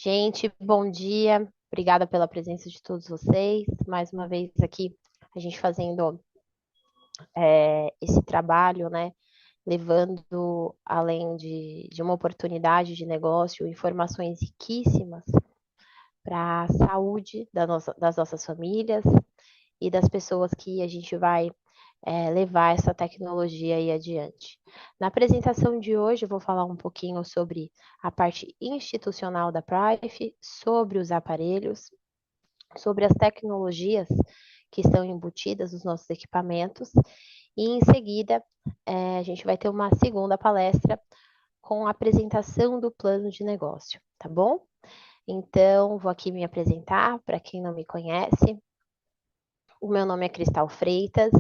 Gente, bom dia. Obrigada pela presença de todos vocês. Mais uma vez aqui, a gente fazendo esse trabalho, né? Levando, além de uma oportunidade de negócio, informações riquíssimas para a saúde das nossas famílias e das pessoas que a gente vai levar essa tecnologia aí adiante. Na apresentação de hoje, eu vou falar um pouquinho sobre a parte institucional da Prife, sobre os aparelhos, sobre as tecnologias que estão embutidas nos nossos equipamentos, e em seguida a gente vai ter uma segunda palestra com a apresentação do plano de negócio, tá bom? Então, vou aqui me apresentar para quem não me conhece. O meu nome é Cristal Freitas,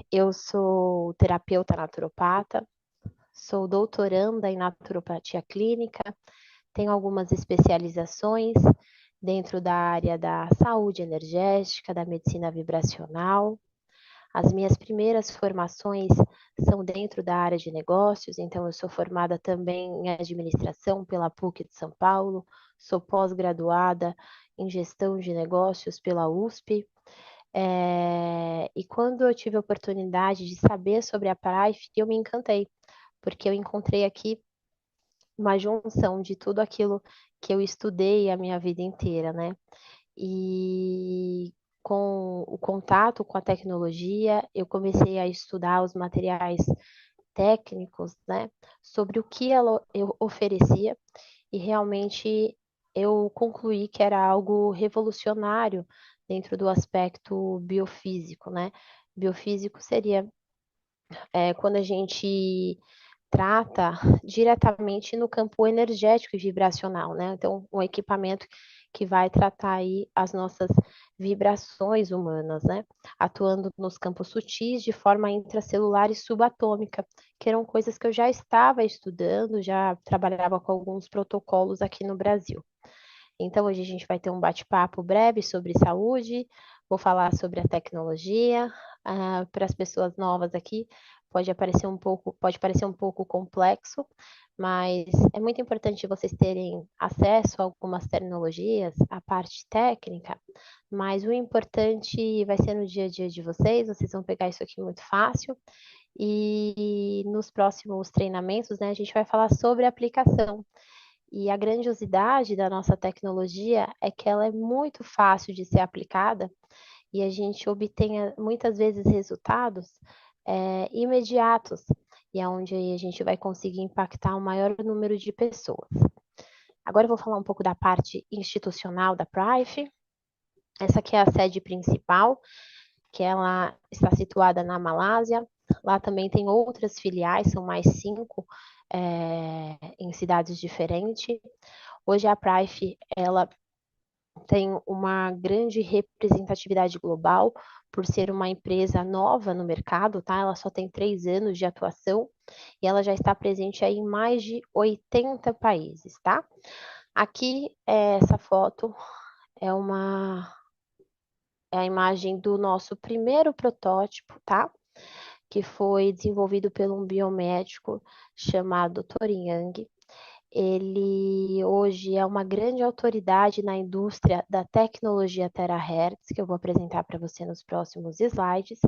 eu sou terapeuta naturopata, sou doutoranda em naturopatia clínica, tenho algumas especializações dentro da área da saúde energética, da medicina vibracional. As minhas primeiras formações são dentro da área de negócios, então eu sou formada também em administração pela PUC de São Paulo, sou pós-graduada em gestão de negócios pela USP. E quando eu tive a oportunidade de saber sobre a Prife, eu me encantei, porque eu encontrei aqui uma junção de tudo aquilo que eu estudei a minha vida inteira, né? E com o contato com a tecnologia, eu comecei a estudar os materiais técnicos, né, sobre o que eu oferecia, e realmente eu concluí que era algo revolucionário dentro do aspecto biofísico, né? Biofísico seria quando a gente trata diretamente no campo energético e vibracional, né? Então, um equipamento que vai tratar aí as nossas vibrações humanas, né? Atuando nos campos sutis de forma intracelular e subatômica, que eram coisas que eu já estava estudando, já trabalhava com alguns protocolos aqui no Brasil. Então, hoje a gente vai ter um bate-papo breve sobre saúde, vou falar sobre a tecnologia. Para as pessoas novas aqui, pode parecer um pouco complexo, mas é muito importante vocês terem acesso a algumas terminologias, a parte técnica, mas o importante vai ser no dia a dia de vocês vão pegar isso aqui muito fácil. E nos próximos treinamentos, né, a gente vai falar sobre aplicação. E a grandiosidade da nossa tecnologia é que ela é muito fácil de ser aplicada e a gente obtém muitas vezes resultados imediatos, e é onde a gente vai conseguir impactar o maior número de pessoas. Agora eu vou falar um pouco da parte institucional da Prife. Essa aqui é a sede principal, que ela está situada na Malásia. Lá também tem outras filiais, são mais 5 em cidades diferentes. Hoje a Prife, ela tem uma grande representatividade global por ser uma empresa nova no mercado, tá? Ela só tem 3 anos de atuação e ela já está presente aí em mais de 80 países, tá? Aqui, essa foto é uma é a imagem do nosso primeiro protótipo, tá? Que foi desenvolvido por um biomédico chamado Torin Yang. Ele hoje é uma grande autoridade na indústria da tecnologia Terahertz, que eu vou apresentar para você nos próximos slides.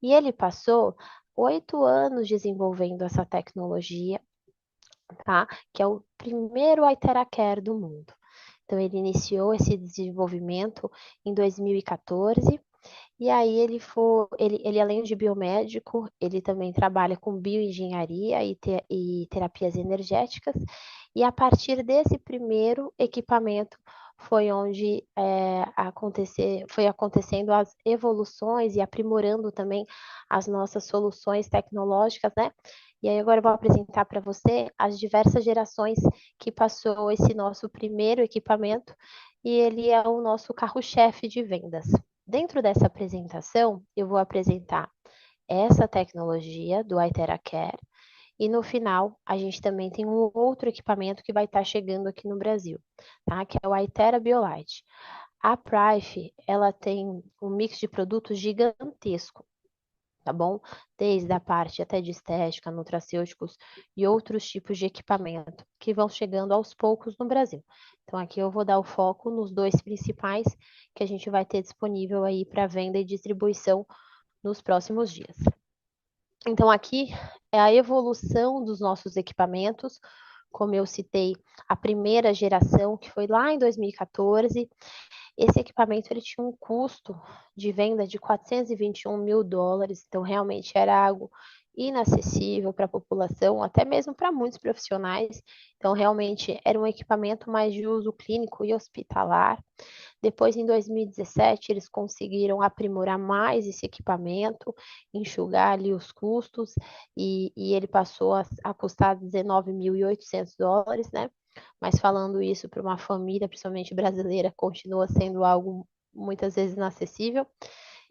E ele passou 8 anos desenvolvendo essa tecnologia, tá? Que é o primeiro Iteracare do mundo. Então, ele iniciou esse desenvolvimento em 2014. E aí ele além de biomédico, ele também trabalha com bioengenharia e terapias energéticas. E a partir desse primeiro equipamento foi onde foi acontecendo as evoluções e aprimorando também as nossas soluções tecnológicas, né? E aí agora eu vou apresentar para você as diversas gerações que passou esse nosso primeiro equipamento, e ele é o nosso carro-chefe de vendas. Dentro dessa apresentação, eu vou apresentar essa tecnologia do Iteracare, e no final a gente também tem um outro equipamento que vai estar chegando aqui no Brasil, tá? Que é o Itera Biolite. A Prife, ela tem um mix de produtos gigantesco, tá bom? Desde a parte até de estética, nutracêuticos e outros tipos de equipamento. que vão chegando aos poucos no Brasil. Então, aqui eu vou dar o foco nos dois principais que a gente vai ter disponível aí para venda e distribuição nos próximos dias. Então, aqui é a evolução dos nossos equipamentos. Como eu citei, a primeira geração, que foi lá em 2014, esse equipamento ele tinha um custo de venda de 421 mil dólares, então realmente era algo inacessível para a população, até mesmo para muitos profissionais. Então, realmente era um equipamento mais de uso clínico e hospitalar. Depois, em 2017, eles conseguiram aprimorar mais esse equipamento, enxugar ali os custos, e ele passou a custar 19.800 dólares, né? Mas falando isso para uma família, principalmente brasileira, continua sendo algo muitas vezes inacessível.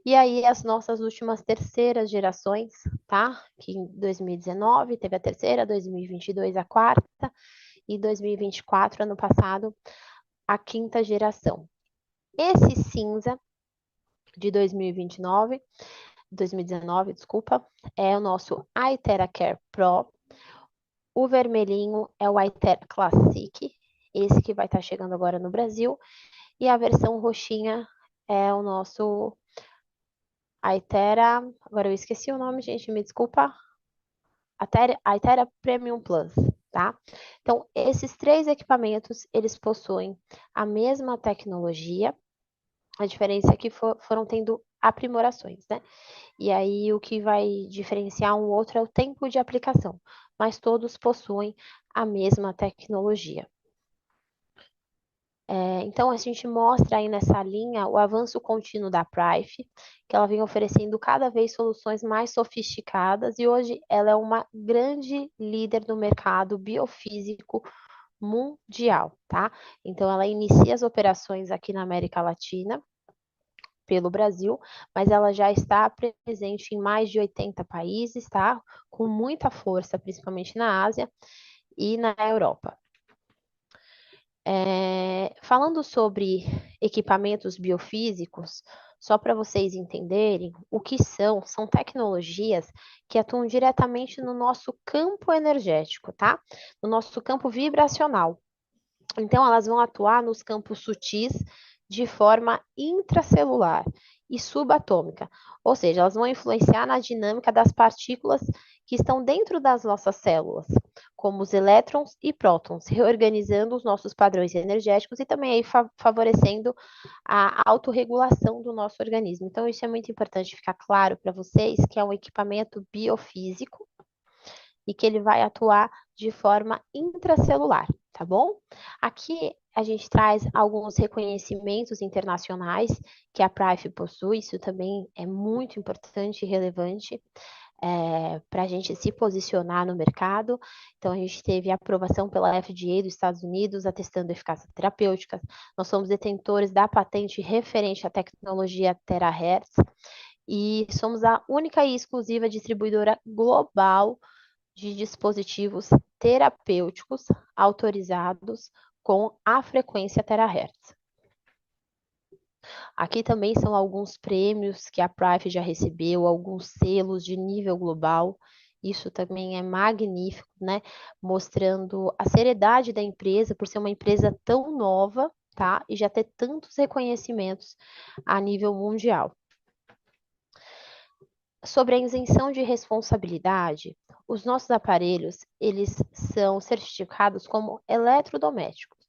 E aí, as nossas últimas terceiras gerações, tá? Que em 2019 teve a terceira, 2022 a quarta, e 2024, ano passado, a quinta geração. Esse cinza de 2019, desculpa, é o nosso iTera Care Pro. O vermelhinho é o iTera Classic, esse que vai estar chegando agora no Brasil. E a versão roxinha é o nosso iTera, agora eu esqueci o nome, gente, me desculpa. iTera Premium Plus, tá? Então, esses três equipamentos, eles possuem a mesma tecnologia, a diferença é que foram tendo aprimorações, né? E aí o que vai diferenciar um outro é o tempo de aplicação, mas todos possuem a mesma tecnologia. Então, a gente mostra aí nessa linha o avanço contínuo da Prife, que ela vem oferecendo cada vez soluções mais sofisticadas e hoje ela é uma grande líder no mercado biofísico mundial, tá? Então, ela inicia as operações aqui na América Latina, pelo Brasil, mas ela já está presente em mais de 80 países, tá? Com muita força, principalmente na Ásia e na Europa. Falando sobre equipamentos biofísicos, só para vocês entenderem o que são tecnologias que atuam diretamente no nosso campo energético, tá? No nosso campo vibracional. Então, elas vão atuar nos campos sutis de forma intracelular e subatômica, ou seja, elas vão influenciar na dinâmica das partículas que estão dentro das nossas células, como os elétrons e prótons, reorganizando os nossos padrões energéticos e também aí favorecendo a autorregulação do nosso organismo. Então, isso é muito importante ficar claro para vocês que é um equipamento biofísico e que ele vai atuar de forma intracelular, tá bom? Aqui a gente traz alguns reconhecimentos internacionais que a Prife possui, isso também é muito importante e relevante para a gente se posicionar no mercado. Então, a gente teve a aprovação pela FDA dos Estados Unidos, atestando eficácia terapêutica. Nós somos detentores da patente referente à tecnologia Terahertz e somos a única e exclusiva distribuidora global de dispositivos terapêuticos autorizados com a frequência terahertz. Aqui também são alguns prêmios que a Prife já recebeu, alguns selos de nível global. Isso também é magnífico, né? Mostrando a seriedade da empresa por ser uma empresa tão nova, tá? E já ter tantos reconhecimentos a nível mundial. Sobre a isenção de responsabilidade, os nossos aparelhos, eles são certificados como eletrodomésticos.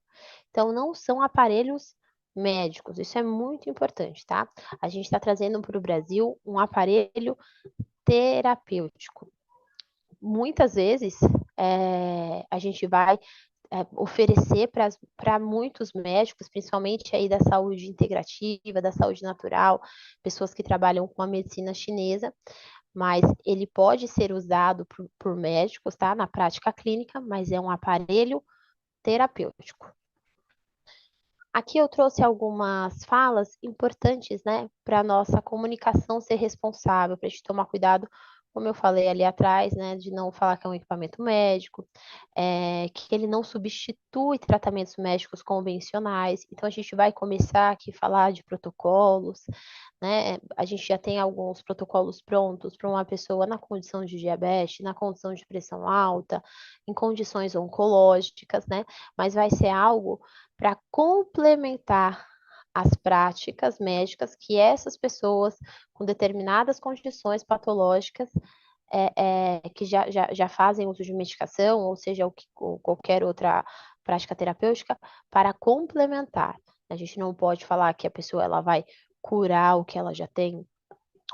Então, não são aparelhos médicos. Isso é muito importante, tá? A gente está trazendo para o Brasil um aparelho terapêutico. Muitas vezes, a gente vai oferecer para muitos médicos, principalmente aí da saúde integrativa, da saúde natural, pessoas que trabalham com a medicina chinesa, mas ele pode ser usado por médicos, tá? Na prática clínica, mas é um aparelho terapêutico. Aqui eu trouxe algumas falas importantes, né, para a nossa comunicação ser responsável, para a gente tomar cuidado como eu falei ali atrás, né, de não falar que é um equipamento médico, que ele não substitui tratamentos médicos convencionais. Então, a gente vai começar aqui a falar de protocolos, né? A gente já tem alguns protocolos prontos para uma pessoa na condição de diabetes, na condição de pressão alta, em condições oncológicas, né? Mas vai ser algo para complementar as práticas médicas que essas pessoas com determinadas condições patológicas que já fazem uso de medicação, ou seja, ou qualquer outra prática terapêutica, para complementar. A gente não pode falar que a pessoa ela vai curar o que ela já tem,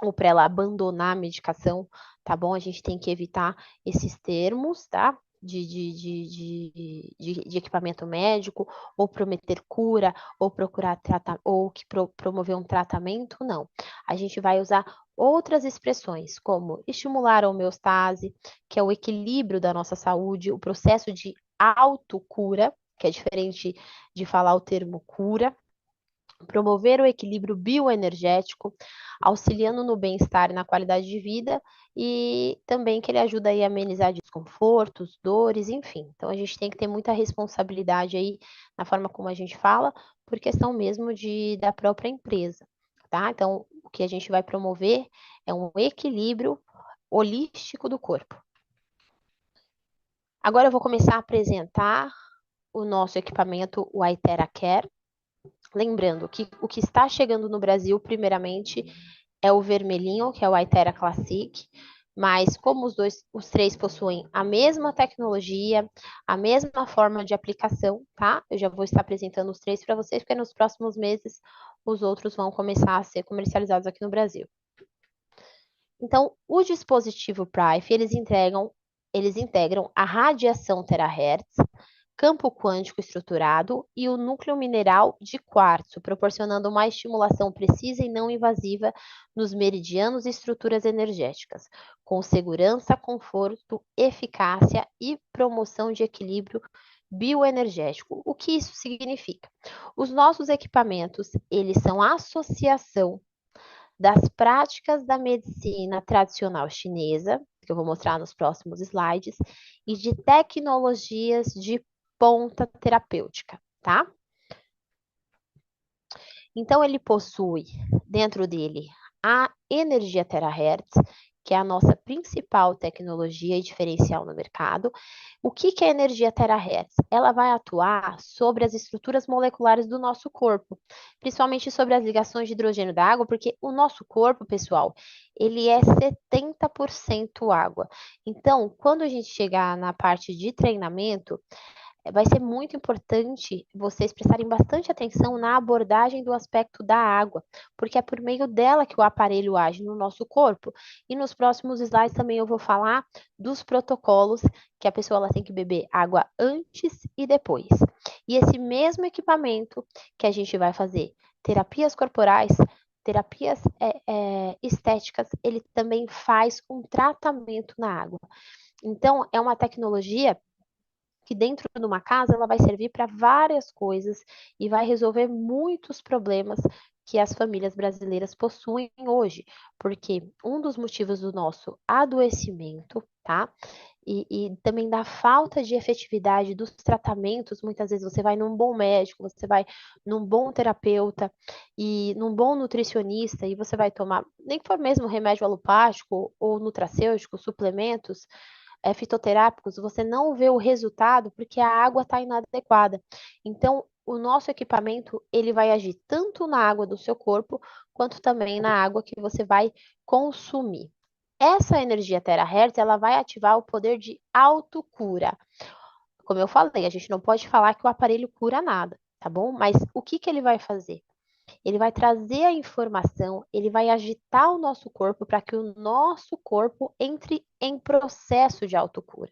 ou para ela abandonar a medicação, tá bom? A gente tem que evitar esses termos, tá? De equipamento médico, ou prometer cura, ou procurar tratar, ou que promover um tratamento, não. A gente vai usar outras expressões, como estimular a homeostase, que é o equilíbrio da nossa saúde, o processo de autocura, que é diferente de falar o termo cura, promover o equilíbrio bioenergético, auxiliando no bem-estar e na qualidade de vida, e também que ele ajuda aí a amenizar desconfortos, dores, enfim. Então a gente tem que ter muita responsabilidade aí na forma como a gente fala, por questão mesmo da própria empresa, tá? Então o que a gente vai promover é um equilíbrio holístico do corpo. Agora eu vou começar a apresentar o nosso equipamento, o Aitera Care. Lembrando que o que está chegando no Brasil, primeiramente, é o vermelhinho, que é o Aitera Classic, mas como os três possuem a mesma tecnologia, a mesma forma de aplicação, tá? Eu já vou estar apresentando os três para vocês, porque nos próximos meses os outros vão começar a ser comercializados aqui no Brasil. Então, o dispositivo Prife, eles integram a radiação terahertz, campo quântico estruturado e o núcleo mineral de quartzo, proporcionando uma estimulação precisa e não invasiva nos meridianos e estruturas energéticas, com segurança, conforto, eficácia e promoção de equilíbrio bioenergético. O que isso significa? Os nossos equipamentos, eles são a associação das práticas da medicina tradicional chinesa, que eu vou mostrar nos próximos slides, e de tecnologias de ponta terapêutica, tá? Então, ele possui dentro dele a energia terahertz, que é a nossa principal tecnologia e diferencial no mercado. O que é a energia terahertz? Ela vai atuar sobre as estruturas moleculares do nosso corpo, principalmente sobre as ligações de hidrogênio da água, porque o nosso corpo, pessoal, ele é 70% água. Então, quando a gente chegar na parte de treinamento, vai ser muito importante vocês prestarem bastante atenção na abordagem do aspecto da água, porque é por meio dela que o aparelho age no nosso corpo. E nos próximos slides também eu vou falar dos protocolos que a pessoa ela tem que beber água antes e depois. E esse mesmo equipamento que a gente vai fazer terapias corporais, terapias estéticas, ele também faz um tratamento na água. Então, é uma tecnologia que dentro de uma casa ela vai servir para várias coisas e vai resolver muitos problemas que as famílias brasileiras possuem hoje, porque um dos motivos do nosso adoecimento, tá? E também da falta de efetividade dos tratamentos, muitas vezes você vai num bom médico, você vai num bom terapeuta e num bom nutricionista e você vai tomar, nem que for mesmo remédio alopático ou nutracêutico, suplementos, fitoterápicos, você não vê o resultado porque a água está inadequada. Então, o nosso equipamento ele vai agir tanto na água do seu corpo quanto também na água que você vai consumir. Essa energia terahertz ela vai ativar o poder de autocura. Como eu falei, a gente não pode falar que o aparelho cura nada, tá bom? Mas o que ele vai fazer? Ele vai trazer a informação, ele vai agitar o nosso corpo para que o nosso corpo entre em processo de autocura,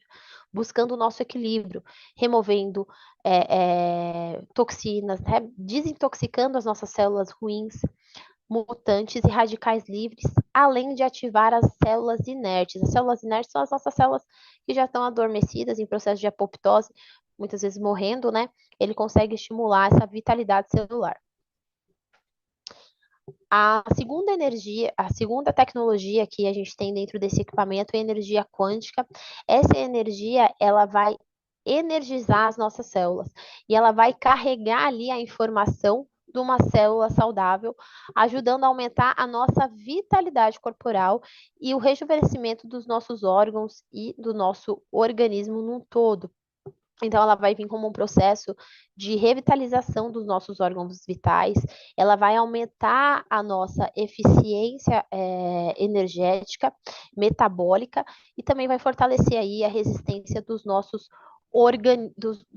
buscando o nosso equilíbrio, removendo toxinas, né? Desintoxicando as nossas células ruins, mutantes e radicais livres, além de ativar as células inertes. As células inertes são as nossas células que já estão adormecidas em processo de apoptose, muitas vezes morrendo, né? Ele consegue estimular essa vitalidade celular. A segunda tecnologia que a gente tem dentro desse equipamento é a energia quântica. Essa energia, ela vai energizar as nossas células e ela vai carregar ali a informação de uma célula saudável, ajudando a aumentar a nossa vitalidade corporal e o rejuvenescimento dos nossos órgãos e do nosso organismo num todo. Então, ela vai vir como um processo de revitalização dos nossos órgãos vitais, ela vai aumentar a nossa eficiência energética, metabólica, e também vai fortalecer aí a resistência do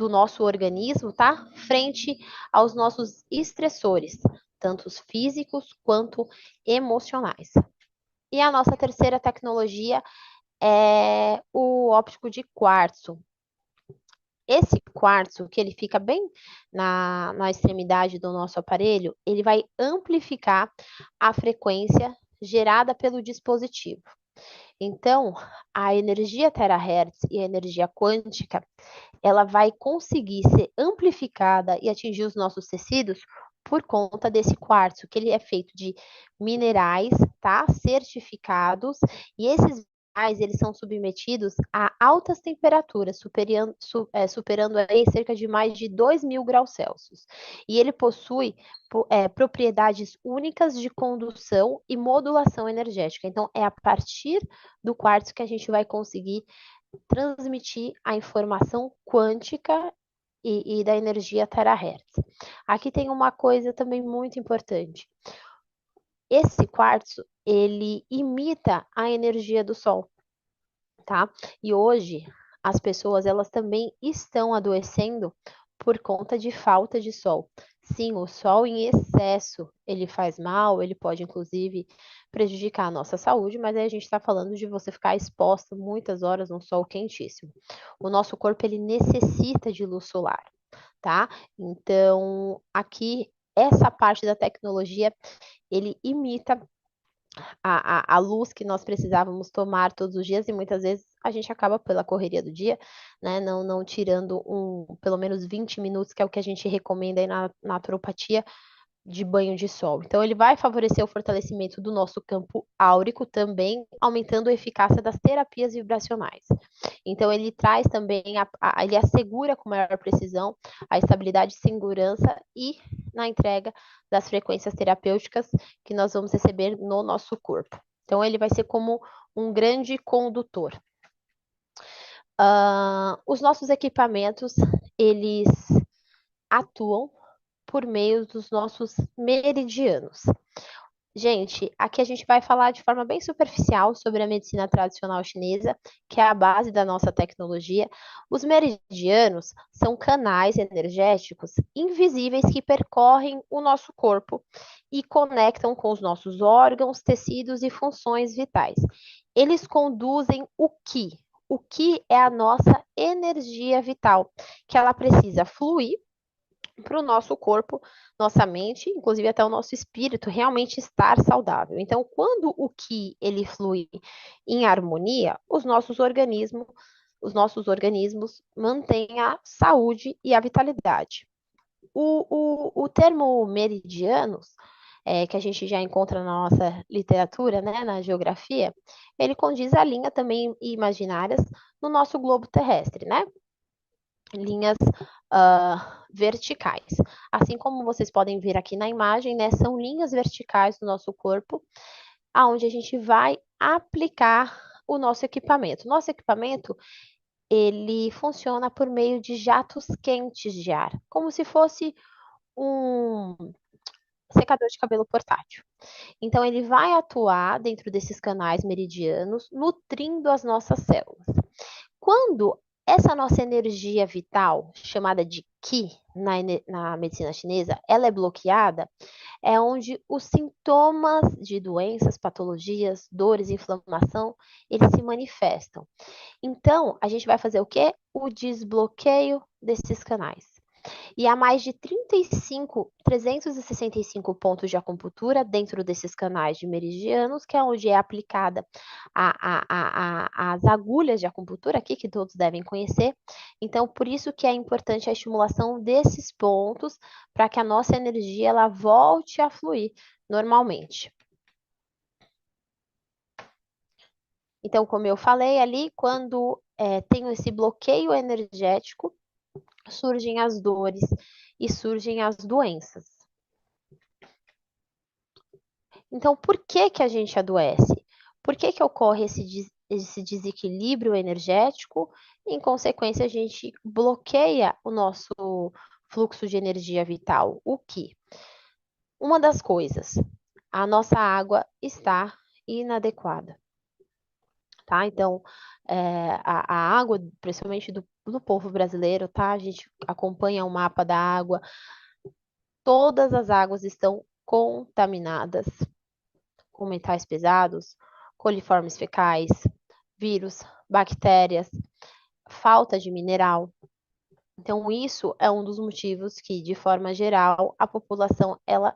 nosso organismo, tá? Frente aos nossos estressores, tanto físicos quanto emocionais. E a nossa terceira tecnologia é o óptico de quartzo. Esse quartzo, que ele fica bem na extremidade do nosso aparelho, ele vai amplificar a frequência gerada pelo dispositivo. Então, a energia terahertz e a energia quântica, ela vai conseguir ser amplificada e atingir os nossos tecidos por conta desse quartzo, que ele é feito de minerais, tá? Certificados, e esses minerais, eles são submetidos a altas temperaturas, superando aí cerca de mais de 2.000 graus Celsius. E ele possui propriedades únicas de condução e modulação energética. Então, é a partir do quartzo que a gente vai conseguir transmitir a informação quântica e da energia terahertz. Aqui tem uma coisa também muito importante. Esse quartzo, ele imita a energia do sol, tá? E hoje as pessoas, elas também estão adoecendo por conta de falta de sol. Sim, o sol em excesso, ele faz mal, ele pode inclusive prejudicar a nossa saúde, mas aí a gente está falando de você ficar exposto muitas horas num sol quentíssimo. O nosso corpo, ele necessita de luz solar, tá? Então, aqui, essa parte da tecnologia, ele imita a luz que nós precisávamos tomar todos os dias, e muitas vezes a gente acaba pela correria do dia, né, não tirando pelo menos 20 minutos, que é o que a gente recomenda aí na naturopatia, de banho de sol. Então, ele vai favorecer o fortalecimento do nosso campo áurico também, aumentando a eficácia das terapias vibracionais. Então, ele traz também, ele assegura com maior precisão a estabilidade e segurança e na entrega das frequências terapêuticas que nós vamos receber no nosso corpo. Então, ele vai ser como um grande condutor. Os nossos equipamentos, eles atuam por meio dos nossos meridianos. Gente, aqui a gente vai falar de forma bem superficial sobre a medicina tradicional chinesa, que é a base da nossa tecnologia. Os meridianos são canais energéticos invisíveis que percorrem o nosso corpo e conectam com os nossos órgãos, tecidos e funções vitais. Eles conduzem o Qi. O Qi é a nossa energia vital, que ela precisa fluir para o nosso corpo, nossa mente, inclusive até o nosso espírito realmente estar saudável. Então, quando o Qi ele flui em harmonia, os nossos organismos mantêm a saúde e a vitalidade. O termo meridianos, que a gente já encontra na nossa literatura, né, na geografia, ele condiz a linha também imaginárias no nosso globo terrestre, né? Linhas verticais. Assim como vocês podem ver aqui na imagem, né, são linhas verticais do nosso corpo, aonde a gente vai aplicar o nosso equipamento. Nosso equipamento, ele funciona por meio de jatos quentes de ar, como se fosse um secador de cabelo portátil. Então, ele vai atuar dentro desses canais meridianos, nutrindo as nossas células. Quando essa nossa energia vital, chamada de Qi na medicina chinesa, ela é bloqueada, é onde os sintomas de doenças, patologias, dores, inflamação, eles se manifestam. Então, a gente vai fazer o quê? O desbloqueio desses canais. E há mais de 365 pontos de acupuntura dentro desses canais de meridianos, que é onde é aplicada as agulhas de acupuntura aqui, que todos devem conhecer. Então, por isso que é importante a estimulação desses pontos, para que a nossa energia ela volte a fluir normalmente. Então, como eu falei ali, quando tem esse bloqueio energético, surgem as dores e surgem as doenças. Então, por que que a gente adoece? Por que que ocorre esse desequilíbrio energético? Em consequência, a gente bloqueia o nosso fluxo de energia vital. O que? Uma das coisas, a nossa água está inadequada, tá? Então, a água, principalmente do povo brasileiro, tá? A gente acompanha o mapa da água, todas as águas estão contaminadas com metais pesados, coliformes fecais, vírus, bactérias, falta de mineral. Então, isso é um dos motivos que, de forma geral, a população ela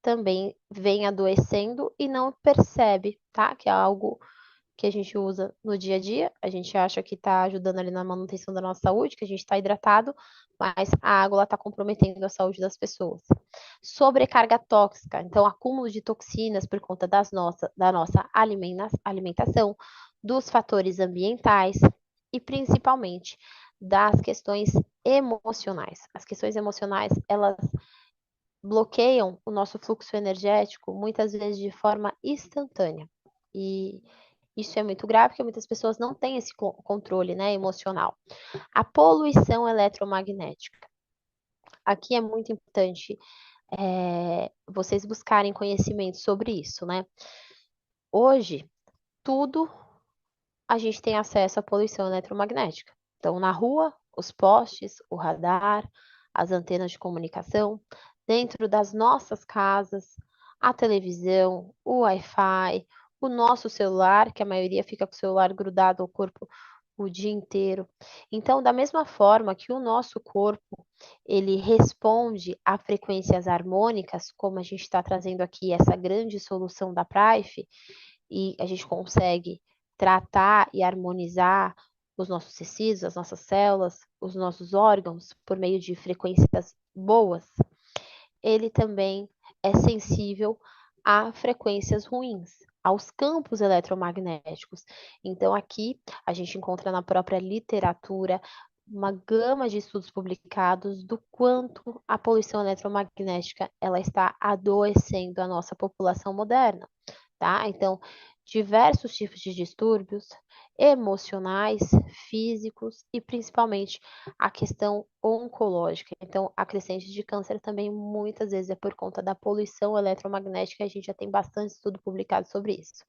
também vem adoecendo e não percebe, tá? Que é algo que a gente usa no dia a dia, a gente acha que está ajudando ali na manutenção da nossa saúde, que a gente está hidratado, mas a água está comprometendo a saúde das pessoas. Sobrecarga tóxica, então acúmulo de toxinas por conta da nossa alimentação, dos fatores ambientais e principalmente das questões emocionais. As questões emocionais, elas bloqueiam o nosso fluxo energético muitas vezes de forma instantânea. E isso é muito grave, porque muitas pessoas não têm esse controle, né, emocional. A poluição eletromagnética. Aqui é muito importante vocês buscarem conhecimento sobre isso, né? Hoje, tudo a gente tem acesso à poluição eletromagnética. Então, na rua, os postes, o radar, as antenas de comunicação, dentro das nossas casas, a televisão, o Wi-Fi, o nosso celular, que a maioria fica com o celular grudado ao corpo o dia inteiro. Então, da mesma forma que o nosso corpo, ele responde a frequências harmônicas, como a gente está trazendo aqui essa grande solução da Prife, e a gente consegue tratar e harmonizar os nossos tecidos, as nossas células, os nossos órgãos por meio de frequências boas, ele também é sensível a frequências ruins, aos campos eletromagnéticos. Então, aqui a gente encontra na própria literatura uma gama de estudos publicados do quanto a poluição eletromagnética ela está adoecendo a nossa população moderna, tá? Então, diversos tipos de distúrbios emocionais, físicos e principalmente a questão oncológica. Então, a crescente de câncer também muitas vezes é por conta da poluição eletromagnética, a gente já tem bastante estudo publicado sobre isso.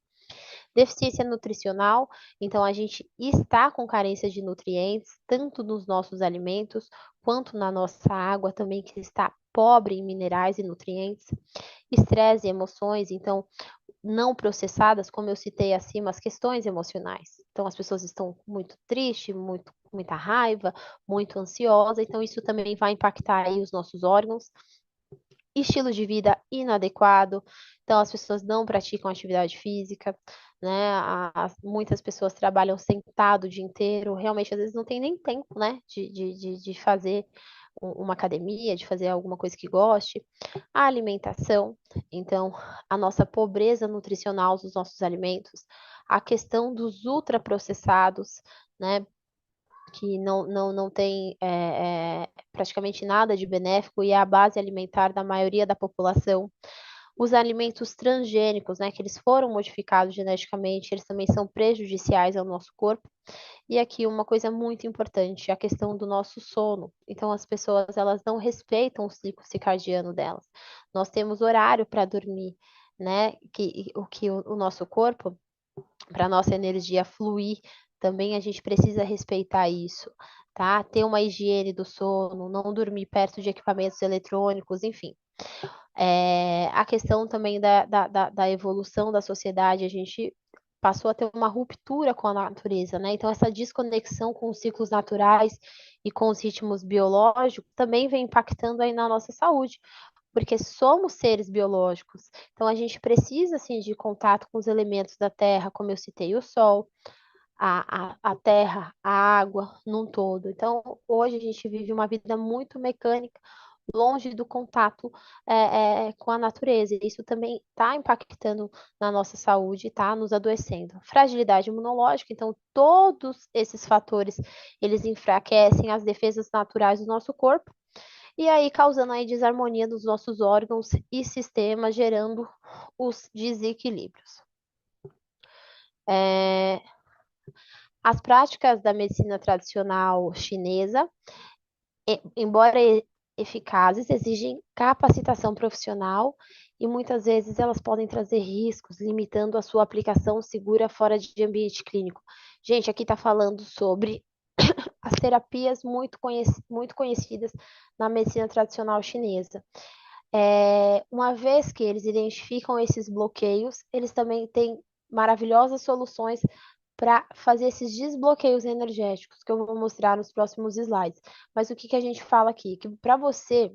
Deficiência nutricional, então a gente está com carência de nutrientes, tanto nos nossos alimentos quanto na nossa água também, que está pobre em minerais e nutrientes. Estresse e emoções, então não processadas, como eu citei acima, as questões emocionais. Então, as pessoas estão muito tristes, muita raiva, muito ansiosa, então isso também vai impactar aí os nossos órgãos. Estilo de vida inadequado, então as pessoas não praticam atividade física, né? Muitas pessoas trabalham sentado o dia inteiro, realmente às vezes não tem nem tempo, né, de fazer uma academia, de fazer alguma coisa que goste. A alimentação, então, a nossa pobreza nutricional dos nossos alimentos, a questão dos ultraprocessados, né, que não tem praticamente nada de benéfico e é a base alimentar da maioria da população. Os alimentos transgênicos, né, que eles foram modificados geneticamente, eles também são prejudiciais ao nosso corpo. E aqui uma coisa muito importante, a questão do nosso sono. Então as pessoas elas não respeitam o ciclo circadiano delas. Nós temos horário para dormir, né? O nosso corpo, para nossa energia fluir, também a gente precisa respeitar isso, tá? Ter uma higiene do sono, não dormir perto de equipamentos eletrônicos, enfim. A questão também da evolução da sociedade, a gente passou a ter uma ruptura com a natureza, né? Então, essa desconexão com os ciclos naturais e com os ritmos biológicos também vem impactando aí na nossa saúde, porque somos seres biológicos. Então, a gente precisa, assim, de contato com os elementos da terra, como eu citei, o sol, a terra, a água, num todo. Então, hoje a gente vive uma vida muito mecânica, longe do contato com a natureza. Isso também está impactando na nossa saúde, está nos adoecendo. Fragilidade imunológica, então todos esses fatores, eles enfraquecem as defesas naturais do nosso corpo, e aí causando aí desarmonia nos nossos órgãos e sistemas, gerando os desequilíbrios. As práticas da medicina tradicional chinesa, embora eficazes, exigem capacitação profissional e muitas vezes elas podem trazer riscos, limitando a sua aplicação segura fora de ambiente clínico. Gente, aqui está falando sobre as terapias muito conhecidas na medicina tradicional chinesa. Uma vez que eles identificam esses bloqueios, eles também têm maravilhosas soluções para fazer esses desbloqueios energéticos que eu vou mostrar nos próximos slides. Mas o que, que a gente fala aqui? Que para você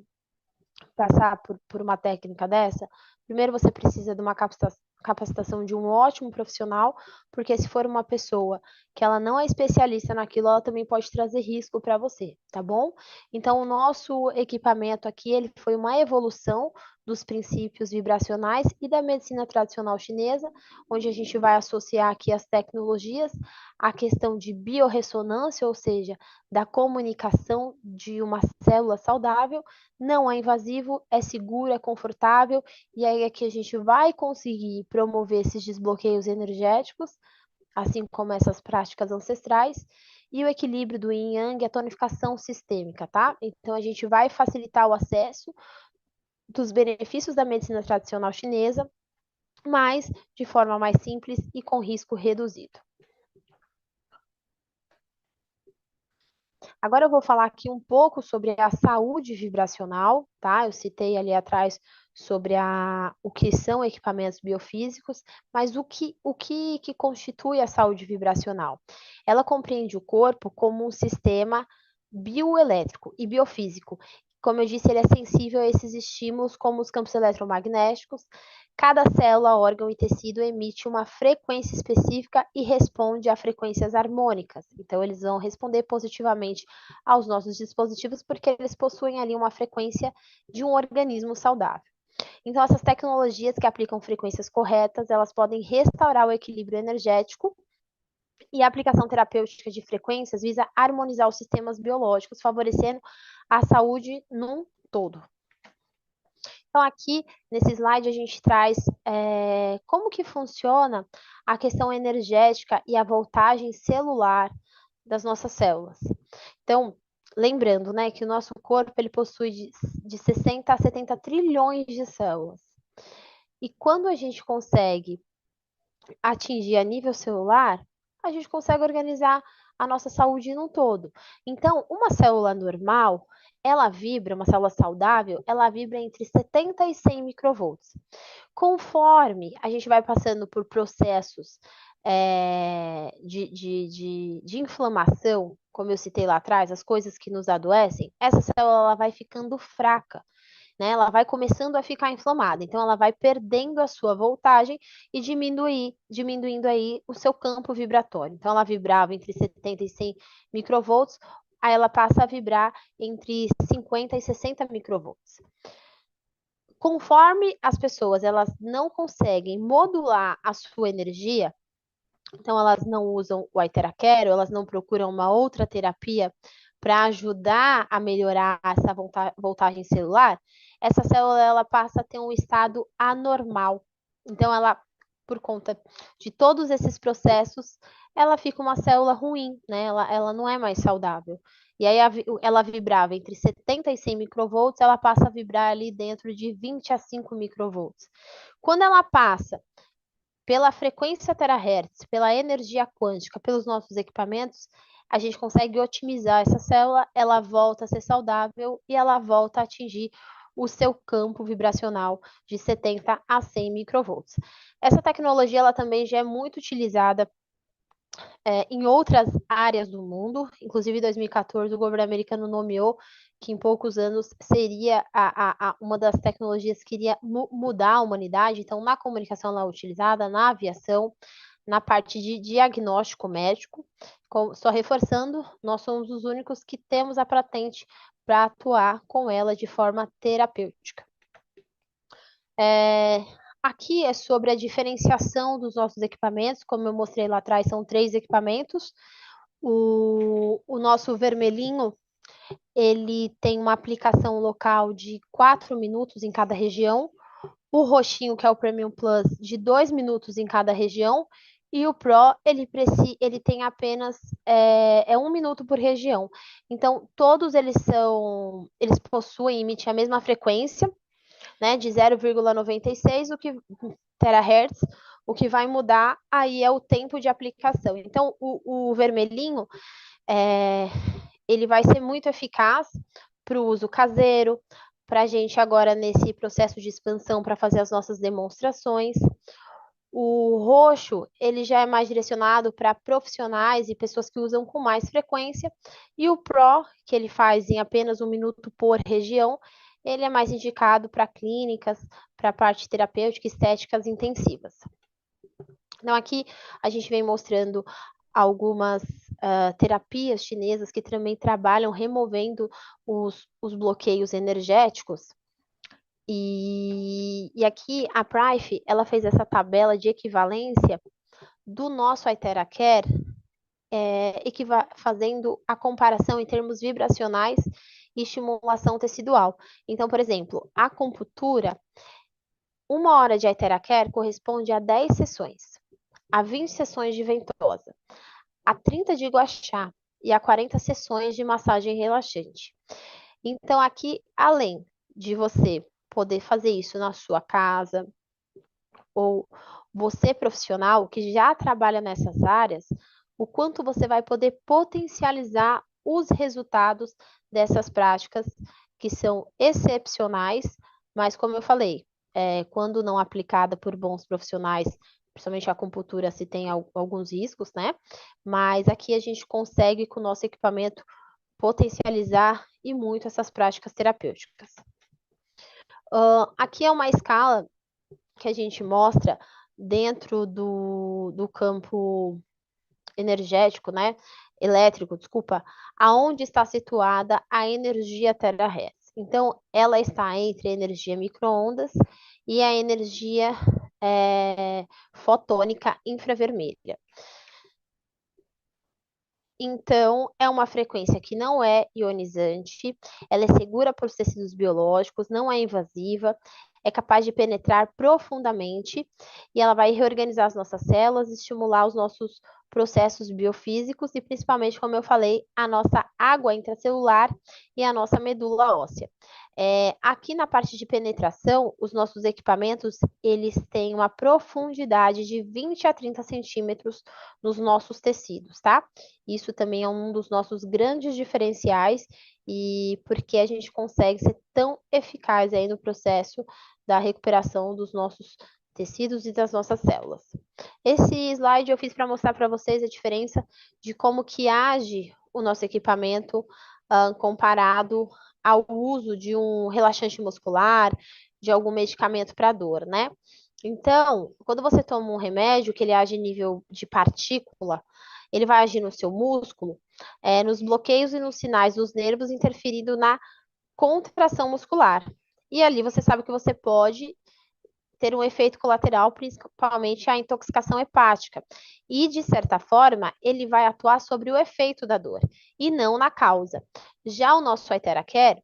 passar por uma técnica dessa, primeiro você precisa de uma capacitação de um ótimo profissional, porque se for uma pessoa que ela não é especialista naquilo, ela também pode trazer risco para você, tá bom? Então, o nosso equipamento aqui, ele foi uma evolução dos princípios vibracionais e da medicina tradicional chinesa, onde a gente vai associar aqui as tecnologias à questão de biorressonância, ou seja, da comunicação de uma célula saudável, não é invasivo, é seguro, é confortável, e aí aqui a gente vai conseguir promover esses desbloqueios energéticos, assim como essas práticas ancestrais, e o equilíbrio do yin yang e a tonificação sistêmica, tá? Então a gente vai facilitar o acesso dos benefícios da medicina tradicional chinesa, mas de forma mais simples e com risco reduzido. Agora eu vou falar aqui um pouco sobre a saúde vibracional, tá? Eu citei ali atrás sobre o que são equipamentos biofísicos, mas que constitui a saúde vibracional? Ela compreende o corpo como um sistema bioelétrico e biofísico. Como eu disse, ele é sensível a esses estímulos, como os campos eletromagnéticos. Cada célula, órgão e tecido emite uma frequência específica e responde a frequências harmônicas. Então, eles vão responder positivamente aos nossos dispositivos porque eles possuem ali uma frequência de um organismo saudável. Então, essas tecnologias que aplicam frequências corretas, elas podem restaurar o equilíbrio energético, e a aplicação terapêutica de frequências visa harmonizar os sistemas biológicos, favorecendo a saúde num todo. Então, aqui nesse slide a gente traz como que funciona a questão energética e a voltagem celular das nossas células. Então, lembrando, né, que o nosso corpo ele possui de 60 a 70 trilhões de células. E quando a gente consegue atingir a nível celular, a gente consegue organizar a nossa saúde num todo. Então, uma célula normal, ela vibra, uma célula saudável, ela vibra entre 70 e 100 microvolts. Conforme a gente vai passando por processos de inflamação, como eu citei lá atrás, as coisas que nos adoecem, essa célula ela vai ficando fraca, né? Ela vai começando a ficar inflamada, então ela vai perdendo a sua voltagem e diminuindo aí o seu campo vibratório. Então ela vibrava entre 70 e 100 microvolts, aí ela passa a vibrar entre 50 e 60 microvolts. Conforme as pessoas elas não conseguem modular a sua energia, então elas não usam o Iteraquero, elas não procuram uma outra terapia para ajudar a melhorar essa voltagem celular, essa célula ela passa a ter um estado anormal. Então ela, por conta de todos esses processos, ela fica uma célula ruim, né? Ela não é mais saudável. E aí ela vibrava entre 70 e 100 microvolts, ela passa a vibrar ali dentro de 20 a 5 microvolts. Quando ela passa pela frequência terahertz, pela energia quântica, pelos nossos equipamentos, a gente consegue otimizar essa célula, ela volta a ser saudável e ela volta a atingir o seu campo vibracional de 70 a 100 microvolts. Essa tecnologia ela também já é muito utilizada em outras áreas do mundo, inclusive em 2014 o governo americano nomeou que em poucos anos seria uma das tecnologias que iria mudar a humanidade. Então, na comunicação ela é utilizada, na aviação, na parte de diagnóstico médico. Só reforçando, nós somos os únicos que temos a patente para atuar com ela de forma terapêutica. Aqui é sobre a diferenciação dos nossos equipamentos, como eu mostrei lá atrás, são 3 equipamentos. O nosso vermelhinho, ele tem uma aplicação local de 4 minutos em cada região, o roxinho, que é o Premium Plus, de 2 minutos em cada região, e o Pro, ele tem apenas 1 minuto por região. Então, todos eles possuem, emitem a mesma frequência, né, de 0,96 terahertz. O que vai mudar aí é o tempo de aplicação. Então, o vermelhinho, ele vai ser muito eficaz para o uso caseiro, para a gente agora nesse processo de expansão para fazer as nossas demonstrações. O roxo, ele já é mais direcionado para profissionais e pessoas que usam com mais frequência. E o Pro, que ele faz em apenas 1 minuto por região, ele é mais indicado para clínicas, para a parte terapêutica e estéticas intensivas. Então, aqui a gente vem mostrando algumas terapias chinesas que também trabalham removendo os bloqueios energéticos. E aqui a Prife, ela fez essa tabela de equivalência do nosso IteraCare, fazendo a comparação em termos vibracionais e estimulação tecidual. Então, por exemplo, a acupuntura, 1 hora de IteraCare corresponde a 10 sessões, a 20 sessões de ventosa, a 30 de guaxá e a 40 sessões de massagem relaxante. Então, aqui, além de você poder fazer isso na sua casa, ou você profissional que já trabalha nessas áreas, o quanto você vai poder potencializar os resultados dessas práticas que são excepcionais, mas como eu falei, quando não aplicada por bons profissionais, principalmente a acupuntura, se tem alguns riscos, né? Mas aqui a gente consegue, com o nosso equipamento, potencializar e muito essas práticas terapêuticas. Aqui é uma escala que a gente mostra dentro do campo energético, né? Elétrico, desculpa, aonde está situada a energia terahertz. Então, ela está entre a energia micro-ondas e a energia fotônica infravermelha. Então, é uma frequência que não é ionizante, ela é segura para os tecidos biológicos, não é invasiva, é capaz de penetrar profundamente e ela vai reorganizar as nossas células, estimular os nossos processos biofísicos e, principalmente, como eu falei, a nossa água intracelular e a nossa medula óssea. Aqui na parte de penetração, os nossos equipamentos, eles têm uma profundidade de 20 a 30 centímetros nos nossos tecidos, tá? Isso também é um dos nossos grandes diferenciais e porque a gente consegue ser tão eficaz aí no processo da recuperação dos nossos tecidos e das nossas células. Esse slide eu fiz para mostrar para vocês a diferença de como que age o nosso equipamento comparado ao uso de um relaxante muscular, de algum medicamento para dor, né? Então, quando você toma um remédio que ele age em nível de partícula, ele vai agir no seu músculo, nos bloqueios e nos sinais dos nervos, interferindo na contração muscular. E ali você sabe que você pode ter um efeito colateral, principalmente a intoxicação hepática. E, de certa forma, ele vai atuar sobre o efeito da dor e não na causa. Já o nosso IteraCare,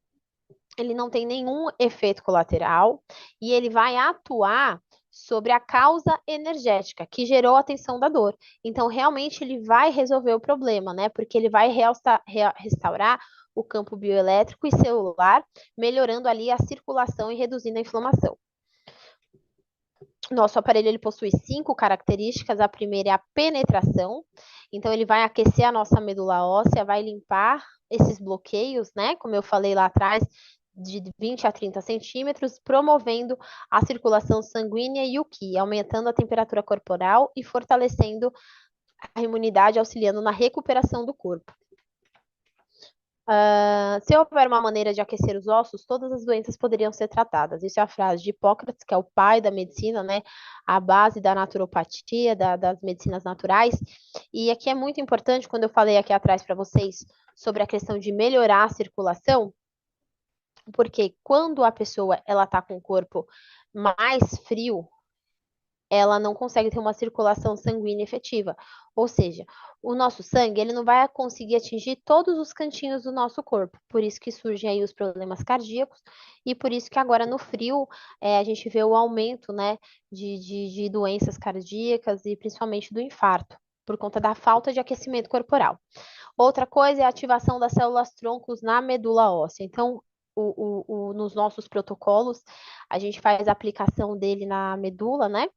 ele não tem nenhum efeito colateral e ele vai atuar sobre a causa energética que gerou a tensão da dor. Então, realmente, ele vai resolver o problema, né? Porque ele vai restaurar o campo bioelétrico e celular, melhorando ali a circulação e reduzindo a inflamação. Nosso aparelho ele possui 5 características. A primeira é a penetração. Então, ele vai aquecer a nossa medula óssea, vai limpar esses bloqueios, né? Como eu falei lá atrás, de 20 a 30 centímetros, promovendo a circulação sanguínea e o Qi, aumentando a temperatura corporal e fortalecendo a imunidade, auxiliando na recuperação do corpo. Se houver uma maneira de aquecer os ossos, todas as doenças poderiam ser tratadas. Isso é a frase de Hipócrates, que é o pai da medicina, né? A base da naturopatia, das medicinas naturais. E aqui é muito importante, quando eu falei aqui atrás para vocês sobre a questão de melhorar a circulação, porque quando a pessoa ela está com o corpo mais frio, ela não consegue ter uma circulação sanguínea efetiva. Ou seja, o nosso sangue ele não vai conseguir atingir todos os cantinhos do nosso corpo. Por isso que surgem aí os problemas cardíacos e por isso que agora no frio a gente vê o aumento, né, de doenças cardíacas e principalmente do infarto, por conta da falta de aquecimento corporal. Outra coisa é a ativação das células troncos na medula óssea. Então, nos nossos protocolos, a gente faz a aplicação dele na medula, né?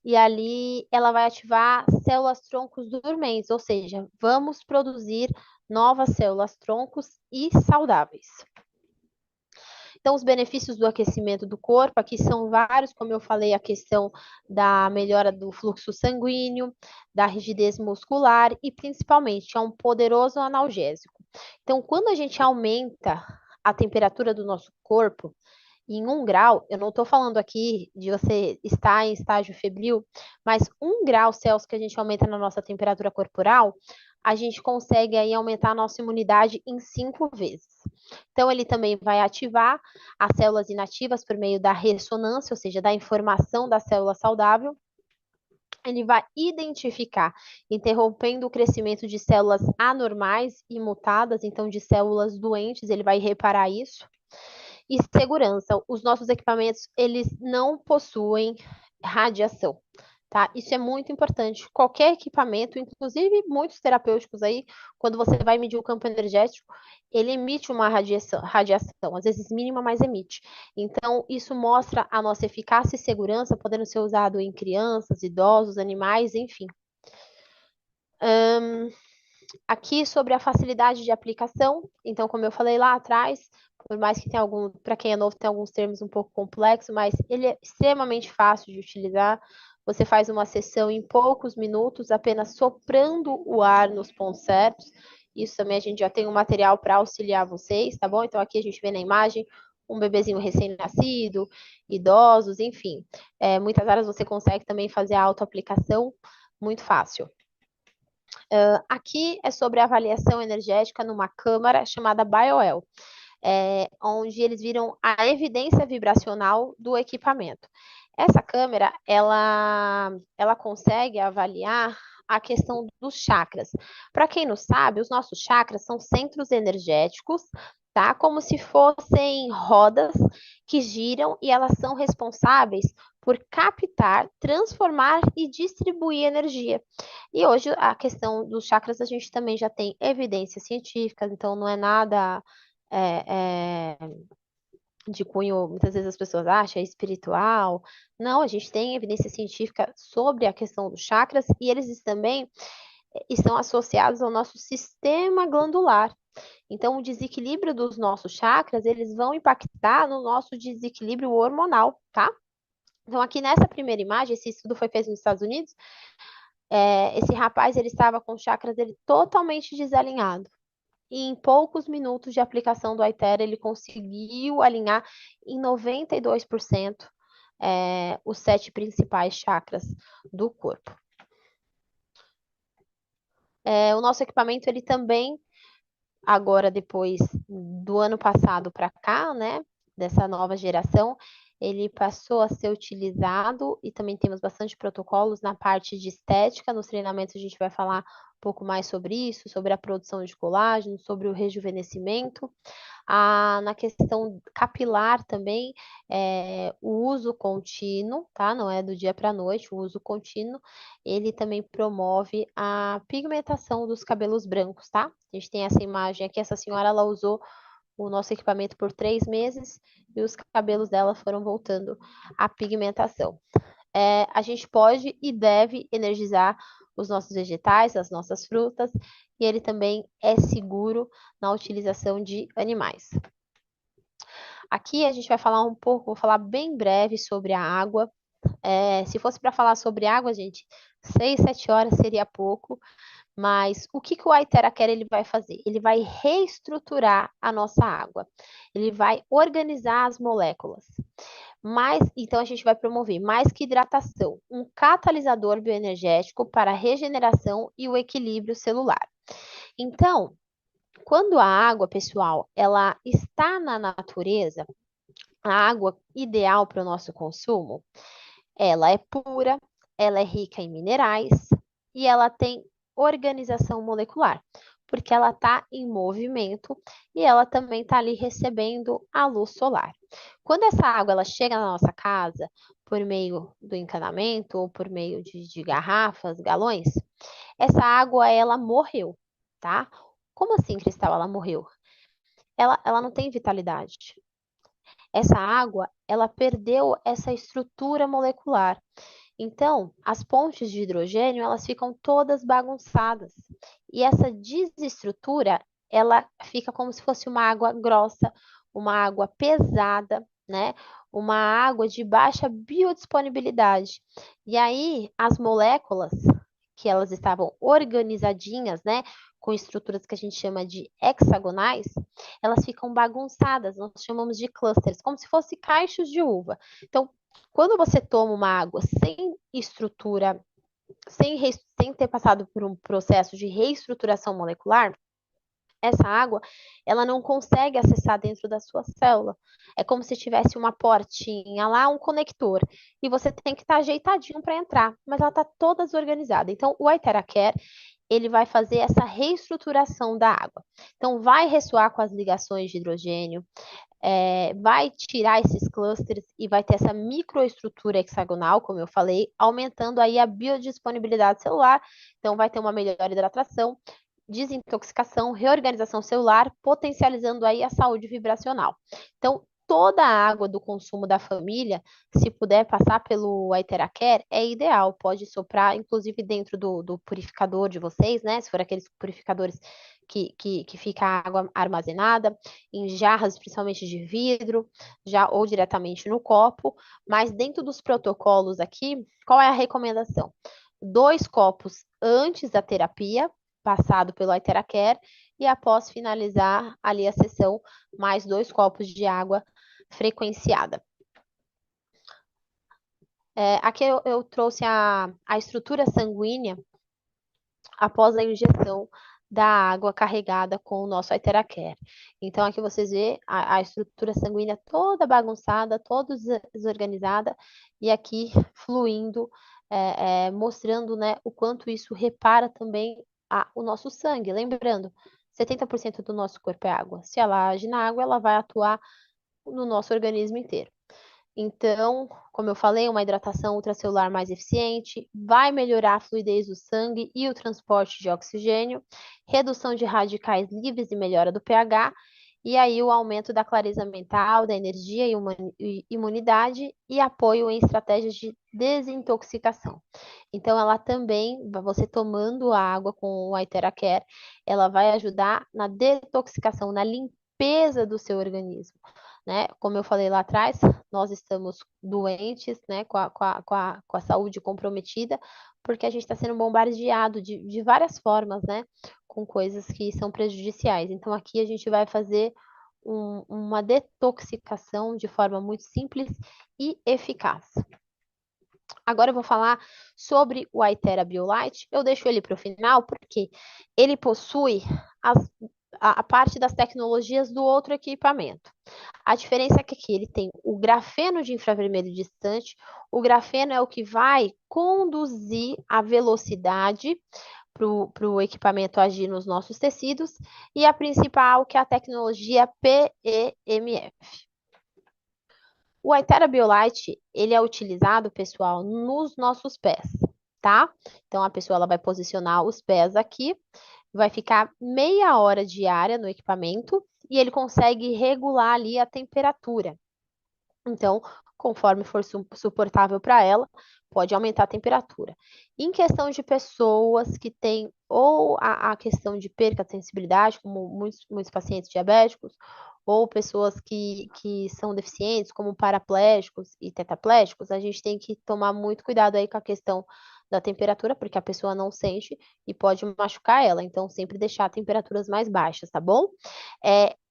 E ali ela vai ativar células troncos dormentes, ou seja, vamos produzir novas células troncos e saudáveis. Então, os benefícios do aquecimento do corpo aqui são vários, como eu falei, a questão da melhora do fluxo sanguíneo, da rigidez muscular e principalmente é um poderoso analgésico. Então, quando a gente aumenta a temperatura do nosso corpo, em 1 grau, eu não estou falando aqui de você estar em estágio febril, mas 1 grau Celsius que a gente aumenta na nossa temperatura corporal, a gente consegue aí aumentar a nossa imunidade em 5 vezes. Então, ele também vai ativar as células inativas por meio da ressonância, ou seja, da informação da célula saudável. Ele vai identificar, interrompendo o crescimento de células anormais e mutadas, então de células doentes, ele vai reparar isso. E segurança, os nossos equipamentos, eles não possuem radiação, tá? Isso é muito importante. Qualquer equipamento, inclusive muitos terapêuticos aí, quando você vai medir o campo energético, ele emite uma radiação, às vezes mínima, mas emite. Então, isso mostra a nossa eficácia e segurança, podendo ser usado em crianças, idosos, animais, enfim. Aqui sobre a facilidade de aplicação, então, como eu falei lá atrás, por mais que tenha para quem é novo, tem alguns termos um pouco complexos, mas ele é extremamente fácil de utilizar. Você faz uma sessão em poucos minutos, apenas soprando o ar nos pontos certos. Isso também a gente já tem um material para auxiliar vocês, tá bom? Então, aqui a gente vê na imagem um bebezinho recém-nascido, idosos, enfim. Muitas áreas você consegue também fazer a autoaplicação muito fácil. Aqui é sobre a avaliação energética numa câmara chamada BioEL, onde eles viram a evidência vibracional do equipamento. Essa câmera, ela consegue avaliar a questão dos chakras. Para quem não sabe, os nossos chakras são centros energéticos, tá? Como se fossem rodas que giram e elas são responsáveis por captar, transformar e distribuir energia. E hoje a questão dos chakras a gente também já tem evidências científicas, então não é nada é, é, de cunho, muitas vezes as pessoas acham, é espiritual. Não, a gente tem evidência científica sobre a questão dos chakras e eles também estão associados ao nosso sistema glandular. Então, o desequilíbrio dos nossos chakras, eles vão impactar no nosso desequilíbrio hormonal, tá? Então, aqui nessa primeira imagem, esse estudo foi feito nos Estados Unidos, esse rapaz, ele estava com o chakras dele totalmente desalinhado. E em poucos minutos de aplicação do Aitera, ele conseguiu alinhar em 92% os 7 principais chakras do corpo. O nosso equipamento, ele também, agora depois do ano passado para cá, né, dessa nova geração, ele passou a ser utilizado e também temos bastante protocolos na parte de estética. Nos treinamentos a gente vai falar um pouco mais sobre isso, sobre a produção de colágeno, sobre o rejuvenescimento. Na questão capilar também, o uso contínuo, tá? Não é do dia para a noite, o uso contínuo, ele também promove a pigmentação dos cabelos brancos, tá? A gente tem essa imagem aqui, essa senhora, ela usou o nosso equipamento por 3 meses e os cabelos dela foram voltando à pigmentação. A gente pode e deve energizar os nossos vegetais, as nossas frutas, e ele também é seguro na utilização de animais. Aqui a gente vai falar um pouco, vou falar bem breve sobre a água. Se fosse para falar sobre água, gente, 6, 7 horas seria pouco, Mas o que que o Iteracare ele vai fazer? Ele vai reestruturar a nossa água. Ele vai organizar as moléculas. Então a gente vai promover mais que hidratação, um catalisador bioenergético para a regeneração e o equilíbrio celular. Então, quando a água, pessoal, ela está na natureza, a água ideal para o nosso consumo, ela é pura, ela é rica em minerais e ela tem organização molecular, porque ela está em movimento e ela também está ali recebendo a luz solar. Quando essa água ela chega na nossa casa por meio do encanamento ou por meio de garrafas, galões, essa água ela morreu, tá? Como assim, Cristal, ela morreu? Ela não tem vitalidade. Essa água, ela perdeu essa estrutura molecular. Então, as pontes de hidrogênio, elas ficam todas bagunçadas. E essa desestrutura, ela fica como se fosse uma água grossa, uma água pesada, né? Uma água de baixa biodisponibilidade. E aí, as moléculas, que elas estavam organizadinhas, né? Com estruturas que a gente chama de hexagonais, elas ficam bagunçadas, nós chamamos de clusters, como se fossem caixas de uva. Então, quando você toma uma água sem estrutura, sem ter passado por um processo de reestruturação molecular, essa água, ela não consegue acessar dentro da sua célula. É como se tivesse uma portinha lá, um conector, e você tem que estar ajeitadinho para entrar, mas ela está toda desorganizada. Então, o Iteracare, ele vai fazer essa reestruturação da água. Então, vai ressoar com as ligações de hidrogênio, vai tirar esses clusters e vai ter essa microestrutura hexagonal, como eu falei, aumentando aí a biodisponibilidade celular. Então, vai ter uma melhor hidratação, desintoxicação, reorganização celular, potencializando aí a saúde vibracional. Então, toda a água do consumo da família, se puder passar pelo Iteracare, é ideal. Pode soprar, inclusive, dentro do purificador de vocês, né? Se for aqueles purificadores que fica a água armazenada, em jarras, principalmente de vidro, já ou diretamente no copo. Mas dentro dos protocolos aqui, qual é a recomendação? 2 copos antes da terapia, passado pelo Iteracare, e após finalizar ali a sessão, mais 2 copos de água frequenciada. Aqui eu trouxe a estrutura sanguínea após a injeção da água carregada com o nosso Iteracare. Então, aqui vocês vê a estrutura sanguínea toda bagunçada, toda desorganizada, e aqui fluindo, mostrando, né, o quanto isso repara também o nosso sangue. Lembrando, 70% do nosso corpo é água. Se ela age na água, ela vai atuar no nosso organismo inteiro. Então, como eu falei, uma hidratação ultracelular mais eficiente vai melhorar a fluidez do sangue e o transporte de oxigênio, redução de radicais livres e melhora do pH, e aí o aumento da clareza mental, da energia e imunidade e apoio em estratégias de desintoxicação. Então, ela também, você tomando a água com o Iteracare, ela vai ajudar na detoxicação, na limpeza do seu organismo, né? Como eu falei lá atrás, nós estamos doentes, né, com a saúde comprometida, porque a gente está sendo bombardeado de várias formas, né, com coisas que são prejudiciais. Então, aqui a gente vai fazer uma detoxicação de forma muito simples e eficaz. Agora eu vou falar sobre o Aithera BioLite. Eu deixo ele para o final porque ele possui a parte das tecnologias do outro equipamento. A diferença é que aqui ele tem o grafeno de infravermelho distante. O grafeno é o que vai conduzir a velocidade para o equipamento agir nos nossos tecidos. E a principal, que é a tecnologia PEMF. O Aithera BioLite, ele é utilizado, pessoal, nos nossos pés, tá? Então, a pessoa ela vai posicionar os pés aqui, vai ficar meia hora diária no equipamento e ele consegue regular ali a temperatura. Então, conforme for suportável para ela, pode aumentar a temperatura. Em questão de pessoas que têm ou a questão de perca de sensibilidade, como muitos pacientes diabéticos, ou pessoas que são deficientes, como paraplégicos e tetraplégicos, a gente tem que tomar muito cuidado aí com a questão da temperatura, porque a pessoa não sente e pode machucar ela. Então, sempre deixar temperaturas mais baixas, tá bom?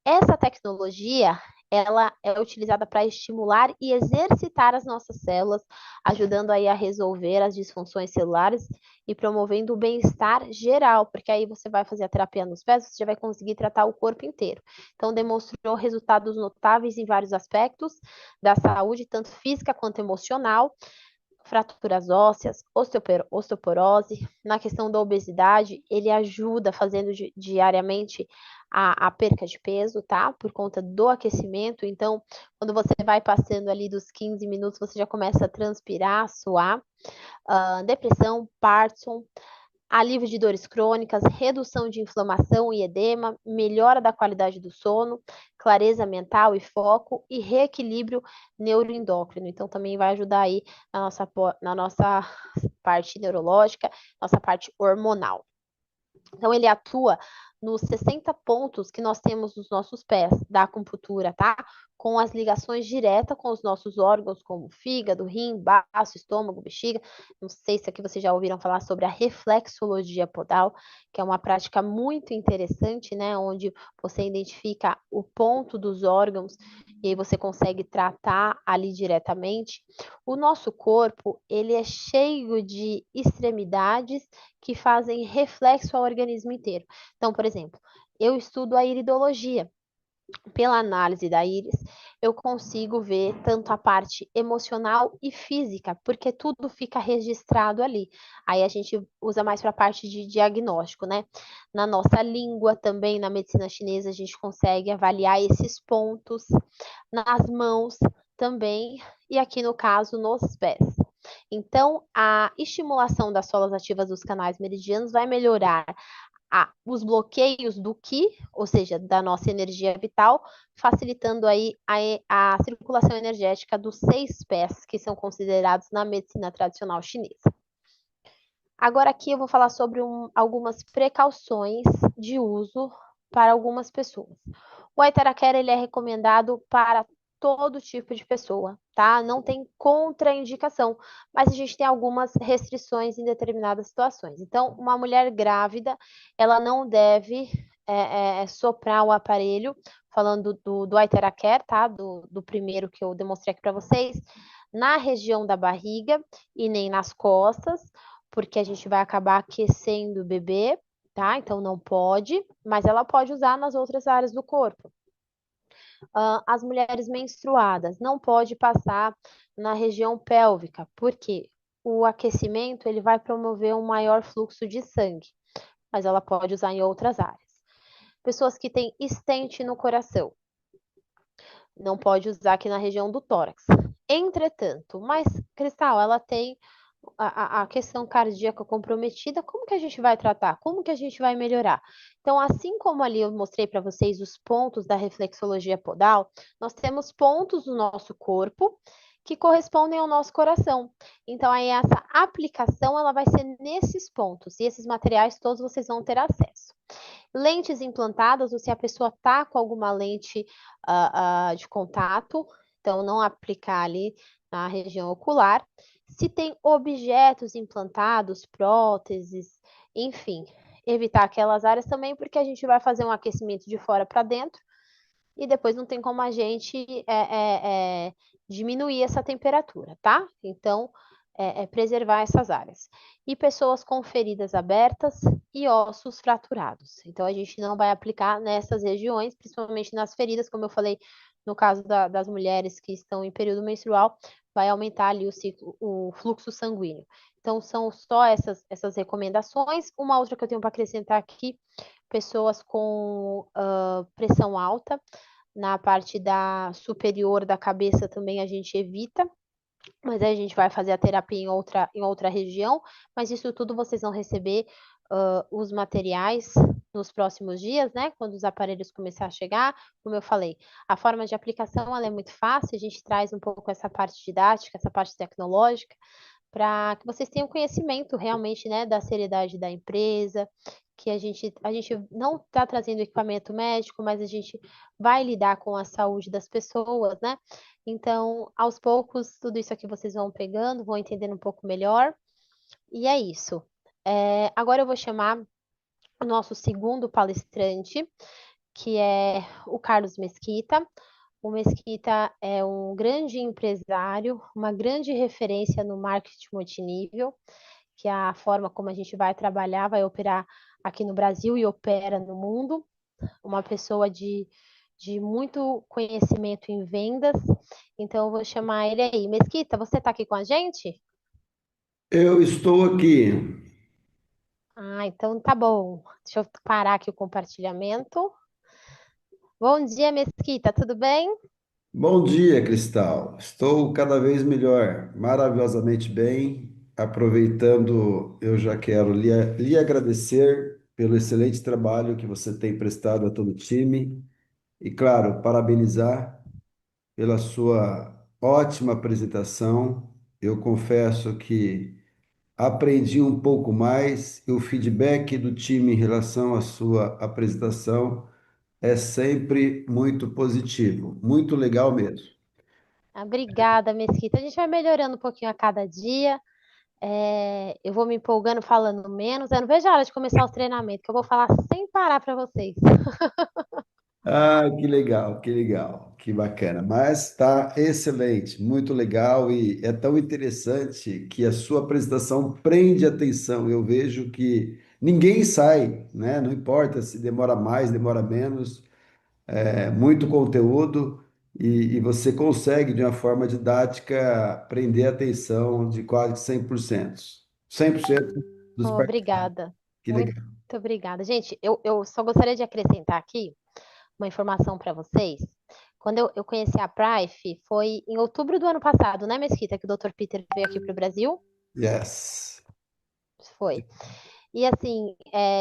Essa tecnologia, ela é utilizada para estimular e exercitar as nossas células, ajudando aí a resolver as disfunções celulares e promovendo o bem-estar geral, porque aí você vai fazer a terapia nos pés, você já vai conseguir tratar o corpo inteiro. Então, demonstrou resultados notáveis em vários aspectos da saúde, tanto física quanto emocional, fraturas ósseas, osteoporose. Na questão da obesidade, ele ajuda fazendo diariamente a perca de peso, tá? Por conta do aquecimento. Então, quando você vai passando ali dos 15 minutos, você já começa a transpirar, suar. Depressão, Parkinson, alívio de dores crônicas, redução de inflamação e edema, melhora da qualidade do sono, clareza mental e foco e reequilíbrio neuroendócrino. Então, também vai ajudar aí na nossa parte neurológica, nossa parte hormonal. Então, ele atua nos 60 pontos que nós temos nos nossos pés da acupuntura, tá? Com as ligações diretas com os nossos órgãos, como fígado, rim, baço, estômago, bexiga. Não sei se aqui vocês já ouviram falar sobre a reflexologia podal, que é uma prática muito interessante, né? Onde você identifica o ponto dos órgãos e aí você consegue tratar ali diretamente. O nosso corpo, ele é cheio de extremidades que fazem reflexo ao organismo inteiro. Então, por exemplo, eu estudo a iridologia. Pela análise da íris, eu consigo ver tanto a parte emocional e física, porque tudo fica registrado ali. Aí a gente usa mais para a parte de diagnóstico, né? Na nossa língua, também na medicina chinesa, a gente consegue avaliar esses pontos, nas mãos também, e aqui no caso, nos pés. Então, a estimulação das solas ativas dos canais meridianos vai melhorar os bloqueios do Qi, ou seja, da nossa energia vital, facilitando aí a circulação energética dos 6 pés, que são considerados na medicina tradicional chinesa. Agora aqui eu vou falar sobre algumas precauções de uso para algumas pessoas. O Itarakere, ele é recomendado para todo tipo de pessoa, tá? Não tem contraindicação, mas a gente tem algumas restrições em determinadas situações. Então, uma mulher grávida, ela não deve soprar o aparelho, falando do Itarakere, tá? Do primeiro que eu demonstrei aqui para vocês, na região da barriga e nem nas costas, porque a gente vai acabar aquecendo o bebê, tá? Então não pode, mas ela pode usar nas outras áreas do corpo. As mulheres menstruadas não pode passar na região pélvica, porque o aquecimento ele vai promover um maior fluxo de sangue, mas ela pode usar em outras áreas. Pessoas que têm estente no coração, não pode usar aqui na região do tórax. Entretanto, mas Cristal, ela tem a questão cardíaca comprometida, como que a gente vai tratar? Como que a gente vai melhorar? Então, assim como ali eu mostrei para vocês os pontos da reflexologia podal, nós temos pontos do nosso corpo que correspondem ao nosso coração. Então, aí essa aplicação, ela vai ser nesses pontos, e esses materiais todos vocês vão ter acesso. Lentes implantadas, ou se a pessoa está com alguma lente de contato, então não aplicar ali na região ocular. Se tem objetos implantados, próteses, enfim, evitar aquelas áreas também, porque a gente vai fazer um aquecimento de fora para dentro e depois não tem como a gente diminuir essa temperatura, tá? Então, preservar essas áreas. E pessoas com feridas abertas e ossos fraturados. Então, a gente não vai aplicar nessas regiões, principalmente nas feridas, como eu falei, no caso das mulheres que estão em período menstrual, vai aumentar ali o fluxo sanguíneo. Então, são só essas recomendações. Uma outra que eu tenho para acrescentar aqui, pessoas com pressão alta, na parte superior da cabeça também a gente evita, mas aí a gente vai fazer a terapia em outra região, mas isso tudo vocês vão receber os materiais nos próximos dias, né? Quando os aparelhos começar a chegar, como eu falei, a forma de aplicação ela é muito fácil, a gente traz um pouco essa parte didática, essa parte tecnológica, para que vocês tenham conhecimento realmente, né, da seriedade da empresa, que a gente não está trazendo equipamento médico, mas a gente vai lidar com a saúde das pessoas, né? Então, aos poucos, tudo isso aqui vocês vão pegando, vão entendendo um pouco melhor, e é isso. Agora eu vou chamar o nosso segundo palestrante, que é o Carlos Mesquita. O Mesquita é um grande empresário, uma grande referência no marketing multinível, que é a forma como a gente vai trabalhar, vai operar aqui no Brasil e opera no mundo. Uma pessoa de muito conhecimento em vendas. Então, eu vou chamar ele aí. Mesquita, você está aqui com a gente? Eu estou aqui. Ah, então tá bom. Deixa eu parar aqui o compartilhamento. Bom dia, Mesquita, tudo bem? Bom dia, Cristal. Estou cada vez melhor, maravilhosamente bem. Aproveitando, eu já quero lhe agradecer pelo excelente trabalho que você tem prestado a todo o time e, claro, parabenizar pela sua ótima apresentação. Eu confesso que aprendi um pouco mais e o feedback do time em relação à sua apresentação é sempre muito positivo, muito legal mesmo. Obrigada, Mesquita. A gente vai melhorando um pouquinho a cada dia. Eu vou me empolgando, falando menos. Eu não vejo a hora de começar os treinamentos, que eu vou falar sem parar para vocês. Ah, que legal, que bacana. Mas está excelente, muito legal e é tão interessante que a sua apresentação prende atenção. Eu vejo que ninguém sai, né? Não importa se demora mais, demora menos, é muito conteúdo e você consegue, de uma forma didática, prender a atenção de quase 100%. 100% dos participantes. Obrigada. Que Muito legal. obrigada. Gente, eu só gostaria de acrescentar aqui uma informação para vocês. Quando eu conheci a Prife, foi em outubro do ano passado, né, Mesquita, que o Dr. Peter veio aqui para o Brasil? Yes. Foi. E assim,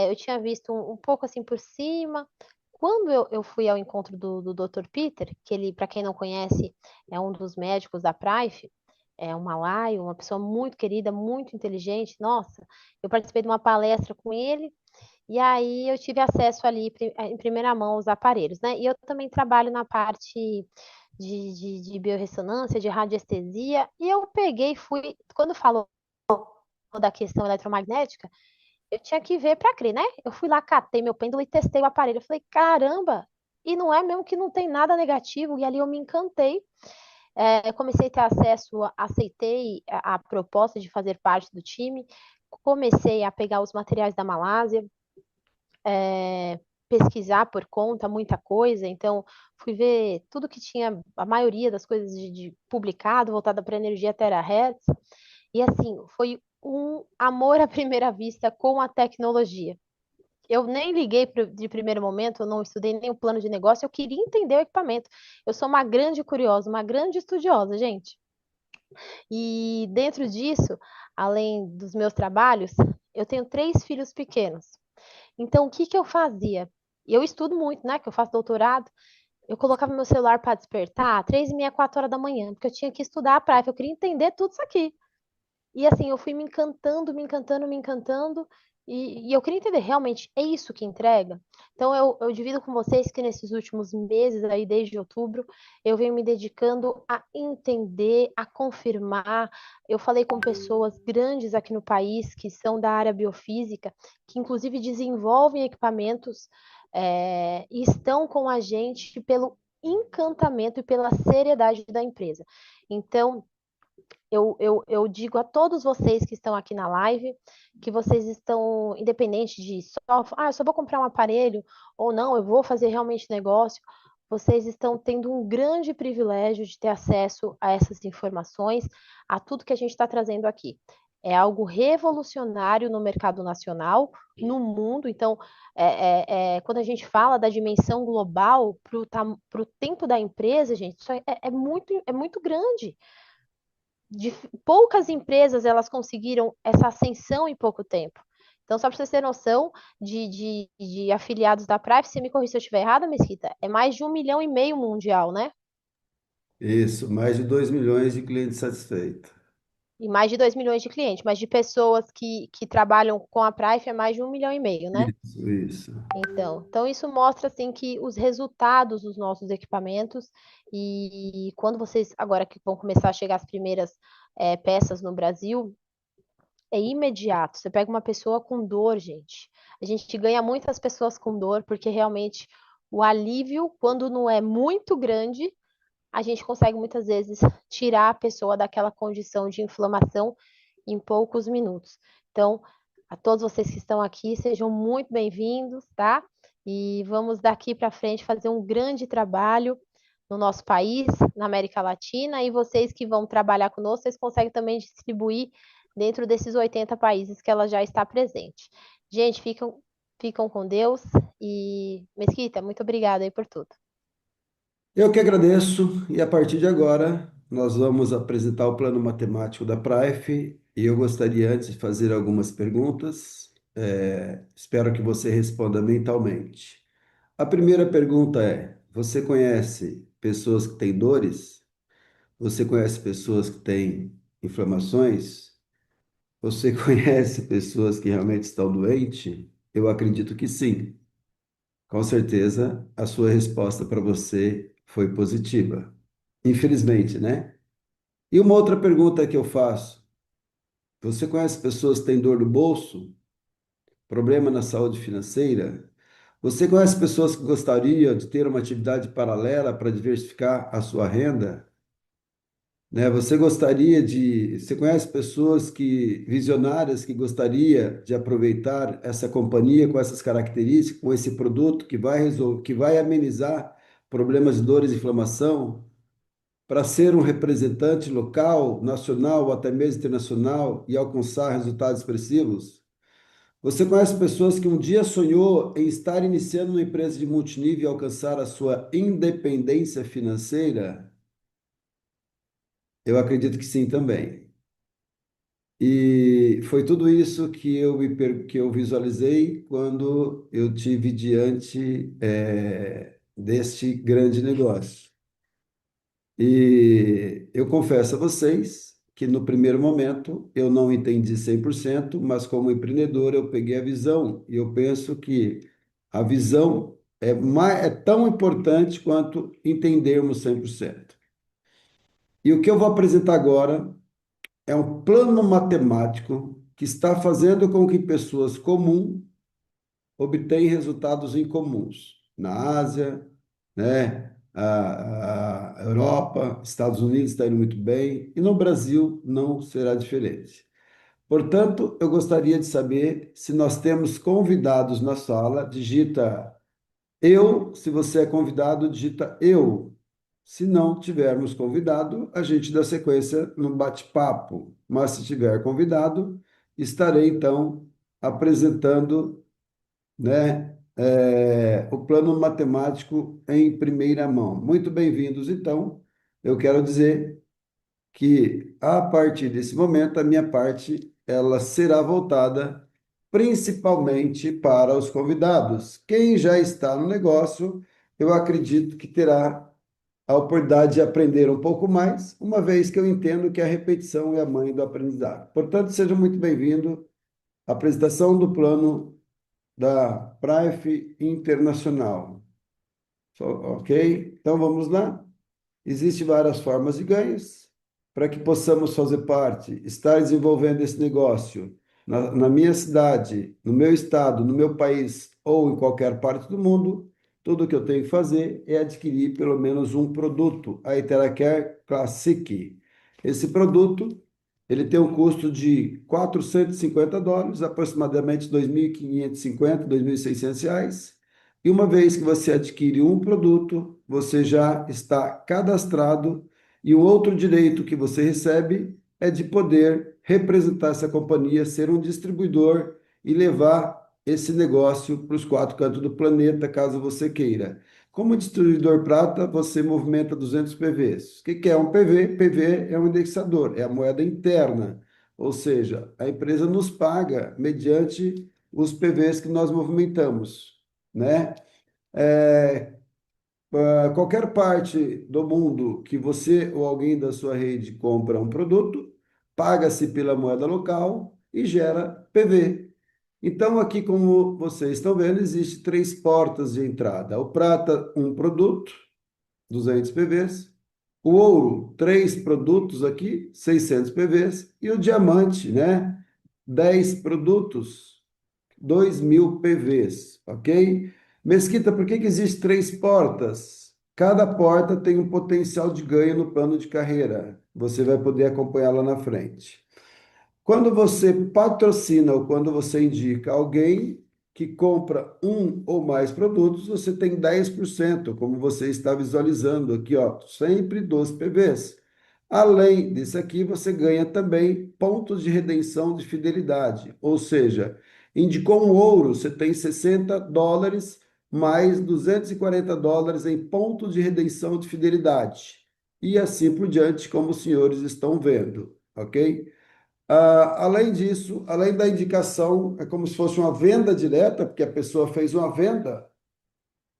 eu tinha visto um pouco assim por cima. Quando eu fui ao encontro do Dr. Peter, que ele, para quem não conhece, é um dos médicos da Prife, é um malaio, uma pessoa muito querida, muito inteligente. Nossa, eu participei de uma palestra com ele e aí eu tive acesso ali em primeira mão aos aparelhos, né? E eu também trabalho na parte de biorressonância, de radiestesia, e eu peguei e fui, quando falou da questão eletromagnética, eu tinha que ver para crer, né? Eu fui lá, catei meu pêndulo e testei o aparelho. Eu falei, caramba! E não é mesmo que não tem nada negativo. E ali eu me encantei. Comecei a ter acesso, aceitei a proposta de fazer parte do time. Comecei a pegar os materiais da Malásia, pesquisar por conta, muita coisa. Então, fui ver tudo que tinha, a maioria das coisas de publicado, voltada para energia terahertz. E assim, foi um amor à primeira vista com a tecnologia. Eu nem liguei de primeiro momento, eu não estudei nem o plano de negócio, eu queria entender o equipamento. Eu sou uma grande curiosa, uma grande estudiosa, gente. E dentro disso, além dos meus trabalhos, eu tenho três filhos pequenos. Então, o que que eu fazia? Eu estudo muito, né? Que eu faço doutorado. Eu colocava meu celular para despertar 3h30, 4 horas da manhã, porque eu tinha que estudar a prática, eu queria entender tudo isso aqui. E assim, eu fui me encantando, me encantando, me encantando, e eu queria entender, realmente, é isso que entrega? Então, eu divido com vocês que nesses últimos meses, aí desde outubro, eu venho me dedicando a entender, a confirmar. Eu falei com pessoas grandes aqui no país, que são da área biofísica, que inclusive desenvolvem equipamentos, e estão com a gente pelo encantamento e pela seriedade da empresa. Então, eu digo a todos vocês que estão aqui na live que vocês estão, independente de eu só vou comprar um aparelho ou não, eu vou fazer realmente negócio, vocês estão tendo um grande privilégio de ter acesso a essas informações, a tudo que a gente está trazendo aqui. É algo revolucionário no mercado nacional, no mundo. Então, quando a gente fala da dimensão global para o tempo da empresa, gente, isso é muito grande de poucas empresas elas conseguiram essa ascensão em pouco tempo. Então, só para vocês terem noção de afiliados da Prime, se me corrija se eu estiver errada, Mesquita, é mais de 1,5 milhão mundial, né? Isso, mais de 2 milhões de clientes satisfeitos. E mais de 2 milhões de clientes, mas de pessoas que trabalham com a Price é mais de 1,5 milhão, né? Isso. Então isso mostra assim que os resultados dos nossos equipamentos e quando vocês agora que vão começar a chegar as primeiras peças no Brasil, é imediato. Você pega uma pessoa com dor, gente. A gente ganha muitas pessoas com dor porque realmente o alívio, quando não é muito grande, a gente consegue muitas vezes tirar a pessoa daquela condição de inflamação em poucos minutos. Então, a todos vocês que estão aqui, sejam muito bem-vindos, tá? E vamos daqui para frente fazer um grande trabalho no nosso país, na América Latina, e vocês que vão trabalhar conosco, vocês conseguem também distribuir dentro desses 80 países que ela já está presente. Gente, ficam com Deus e Mesquita, muito obrigada aí por tudo. Eu que agradeço, e a partir de agora nós vamos apresentar o plano matemático da Praif, e eu gostaria antes de fazer algumas perguntas, espero que você responda mentalmente. A primeira pergunta é: você conhece pessoas que têm dores? Você conhece pessoas que têm inflamações? Você conhece pessoas que realmente estão doentes? Eu acredito que sim. Com certeza, a sua resposta para você foi positiva. Infelizmente, né? E uma outra pergunta que eu faço: você conhece pessoas que têm dor no bolso, problema na saúde financeira? Você conhece pessoas que gostariam de ter uma atividade paralela para diversificar a sua renda? Né? Você conhece pessoas que visionárias que gostaria de aproveitar essa companhia com essas características, com esse produto que vai resolver, que vai amenizar problemas de dores e inflamação, para ser um representante local, nacional ou até mesmo internacional e alcançar resultados expressivos? Você conhece pessoas que um dia sonhou em estar iniciando uma empresa de multinível e alcançar a sua independência financeira? Eu acredito que sim também. E foi tudo isso que eu visualizei quando eu tive diante deste grande negócio. E eu confesso a vocês que no primeiro momento eu não entendi 100%, mas como empreendedor eu peguei a visão e eu penso que a visão é tão importante quanto entendermos 100%. E o que eu vou apresentar agora é um plano matemático que está fazendo com que pessoas comuns obtenham resultados incomuns na Ásia, né? A Europa, Estados Unidos está indo muito bem e no Brasil não será diferente. Portanto, eu gostaria de saber se nós temos convidados na sala. Digita eu, se você é convidado, digita eu. Se não tivermos convidado, a gente dá sequência no bate-papo. Mas se tiver convidado, estarei então apresentando, né, o plano matemático em primeira mão. Muito bem-vindos, então. Eu quero dizer que a partir desse momento a minha parte ela será voltada principalmente para os convidados. Quem já está no negócio, eu acredito que terá a oportunidade de aprender um pouco mais, uma vez que eu entendo que a repetição é a mãe do aprendizado. Portanto, seja muito bem-vindo à apresentação do plano da Prife Internacional. Ok? Então vamos lá. Existem várias formas de ganhos para que possamos fazer parte, estar desenvolvendo esse negócio na minha cidade, no meu estado, no meu país ou em qualquer parte do mundo. Tudo que eu tenho que fazer é adquirir pelo menos um produto, a Iteracare Classic. Esse produto, ele tem um custo de US$ 450, aproximadamente 2.550, R$ 2.600. E uma vez que você adquire um produto, você já está cadastrado, e o outro direito que você recebe é de poder representar essa companhia, ser um distribuidor e levar esse negócio para os quatro cantos do planeta, caso você queira. Como distribuidor prata, você movimenta 200 PVs. O que é um PV? PV é um indexador, é a moeda interna, ou seja, a empresa nos paga mediante os PVs que nós movimentamos, né? É, qualquer parte do mundo que você ou alguém da sua rede compra um produto, paga-se pela moeda local e gera PV. Então, aqui, como vocês estão vendo, existe três portas de entrada. O prata, um produto, 200 PVs. O ouro, três produtos aqui, 600 PVs. E o diamante, né? 10 produtos, 2.000 PVs, ok? Mesquita, por que que existe três portas? Cada porta tem um potencial de ganho no plano de carreira. Você vai poder acompanhar lá na frente. Quando você patrocina ou quando você indica alguém que compra um ou mais produtos, você tem 10%, como você está visualizando aqui, ó, sempre 12 PVs. Além disso aqui, você ganha também pontos de redenção de fidelidade, ou seja, indicou um ouro, você tem US$ 60 mais US$ 240 em pontos de redenção de fidelidade. E assim por diante, como os senhores estão vendo, ok? Além disso, além da indicação, é como se fosse uma venda direta, porque a pessoa fez uma venda,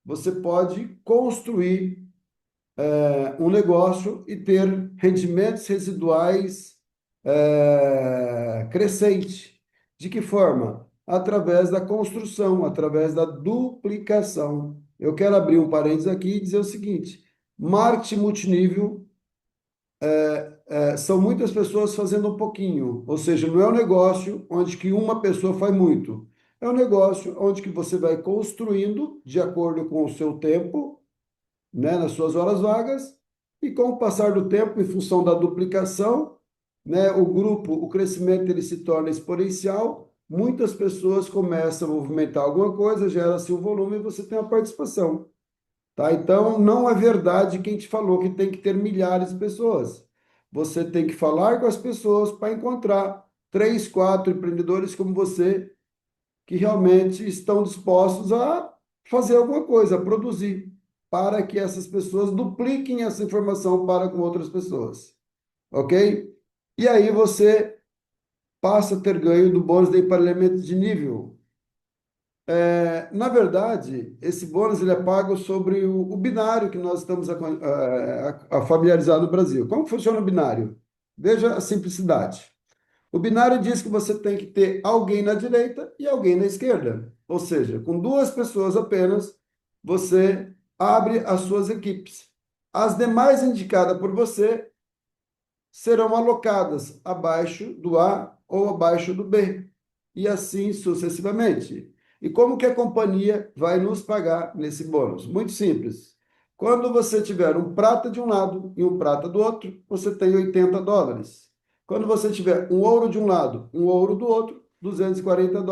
você pode construir um negócio e ter rendimentos residuais crescente. De que forma? Através da construção, através da duplicação. Eu quero abrir um parênteses aqui e dizer o seguinte: marketing multinível são muitas pessoas fazendo um pouquinho, ou seja, não é um negócio onde que uma pessoa faz muito. É um negócio onde que você vai construindo de acordo com o seu tempo, né, nas suas horas vagas, e com o passar do tempo, em função da duplicação, né, o grupo, o crescimento ele se torna exponencial, muitas pessoas começam a movimentar alguma coisa, gera-se um volume e você tem a participação. Tá? Então, não é verdade quem te falou que tem que ter milhares de pessoas. Você tem que falar com as pessoas para encontrar três, quatro empreendedores como você que realmente estão dispostos a fazer alguma coisa, a produzir, para que essas pessoas dupliquem essa informação para com outras pessoas. Ok? E aí você passa a ter ganho do bônus de emparelhamento de nível. Na verdade, esse bônus ele é pago sobre o binário que nós estamos a familiarizar no Brasil. Como funciona o binário? Veja a simplicidade. O binário diz que você tem que ter alguém na direita e alguém na esquerda. Ou seja, com duas pessoas apenas, você abre as suas equipes. As demais indicadas por você serão alocadas abaixo do A ou abaixo do B, e assim sucessivamente. E como que a companhia vai nos pagar nesse bônus? Muito simples. Quando você tiver um prata de um lado e um prata do outro, você tem US$ 80. Quando você tiver um ouro de um lado, um ouro do outro, US$ 240.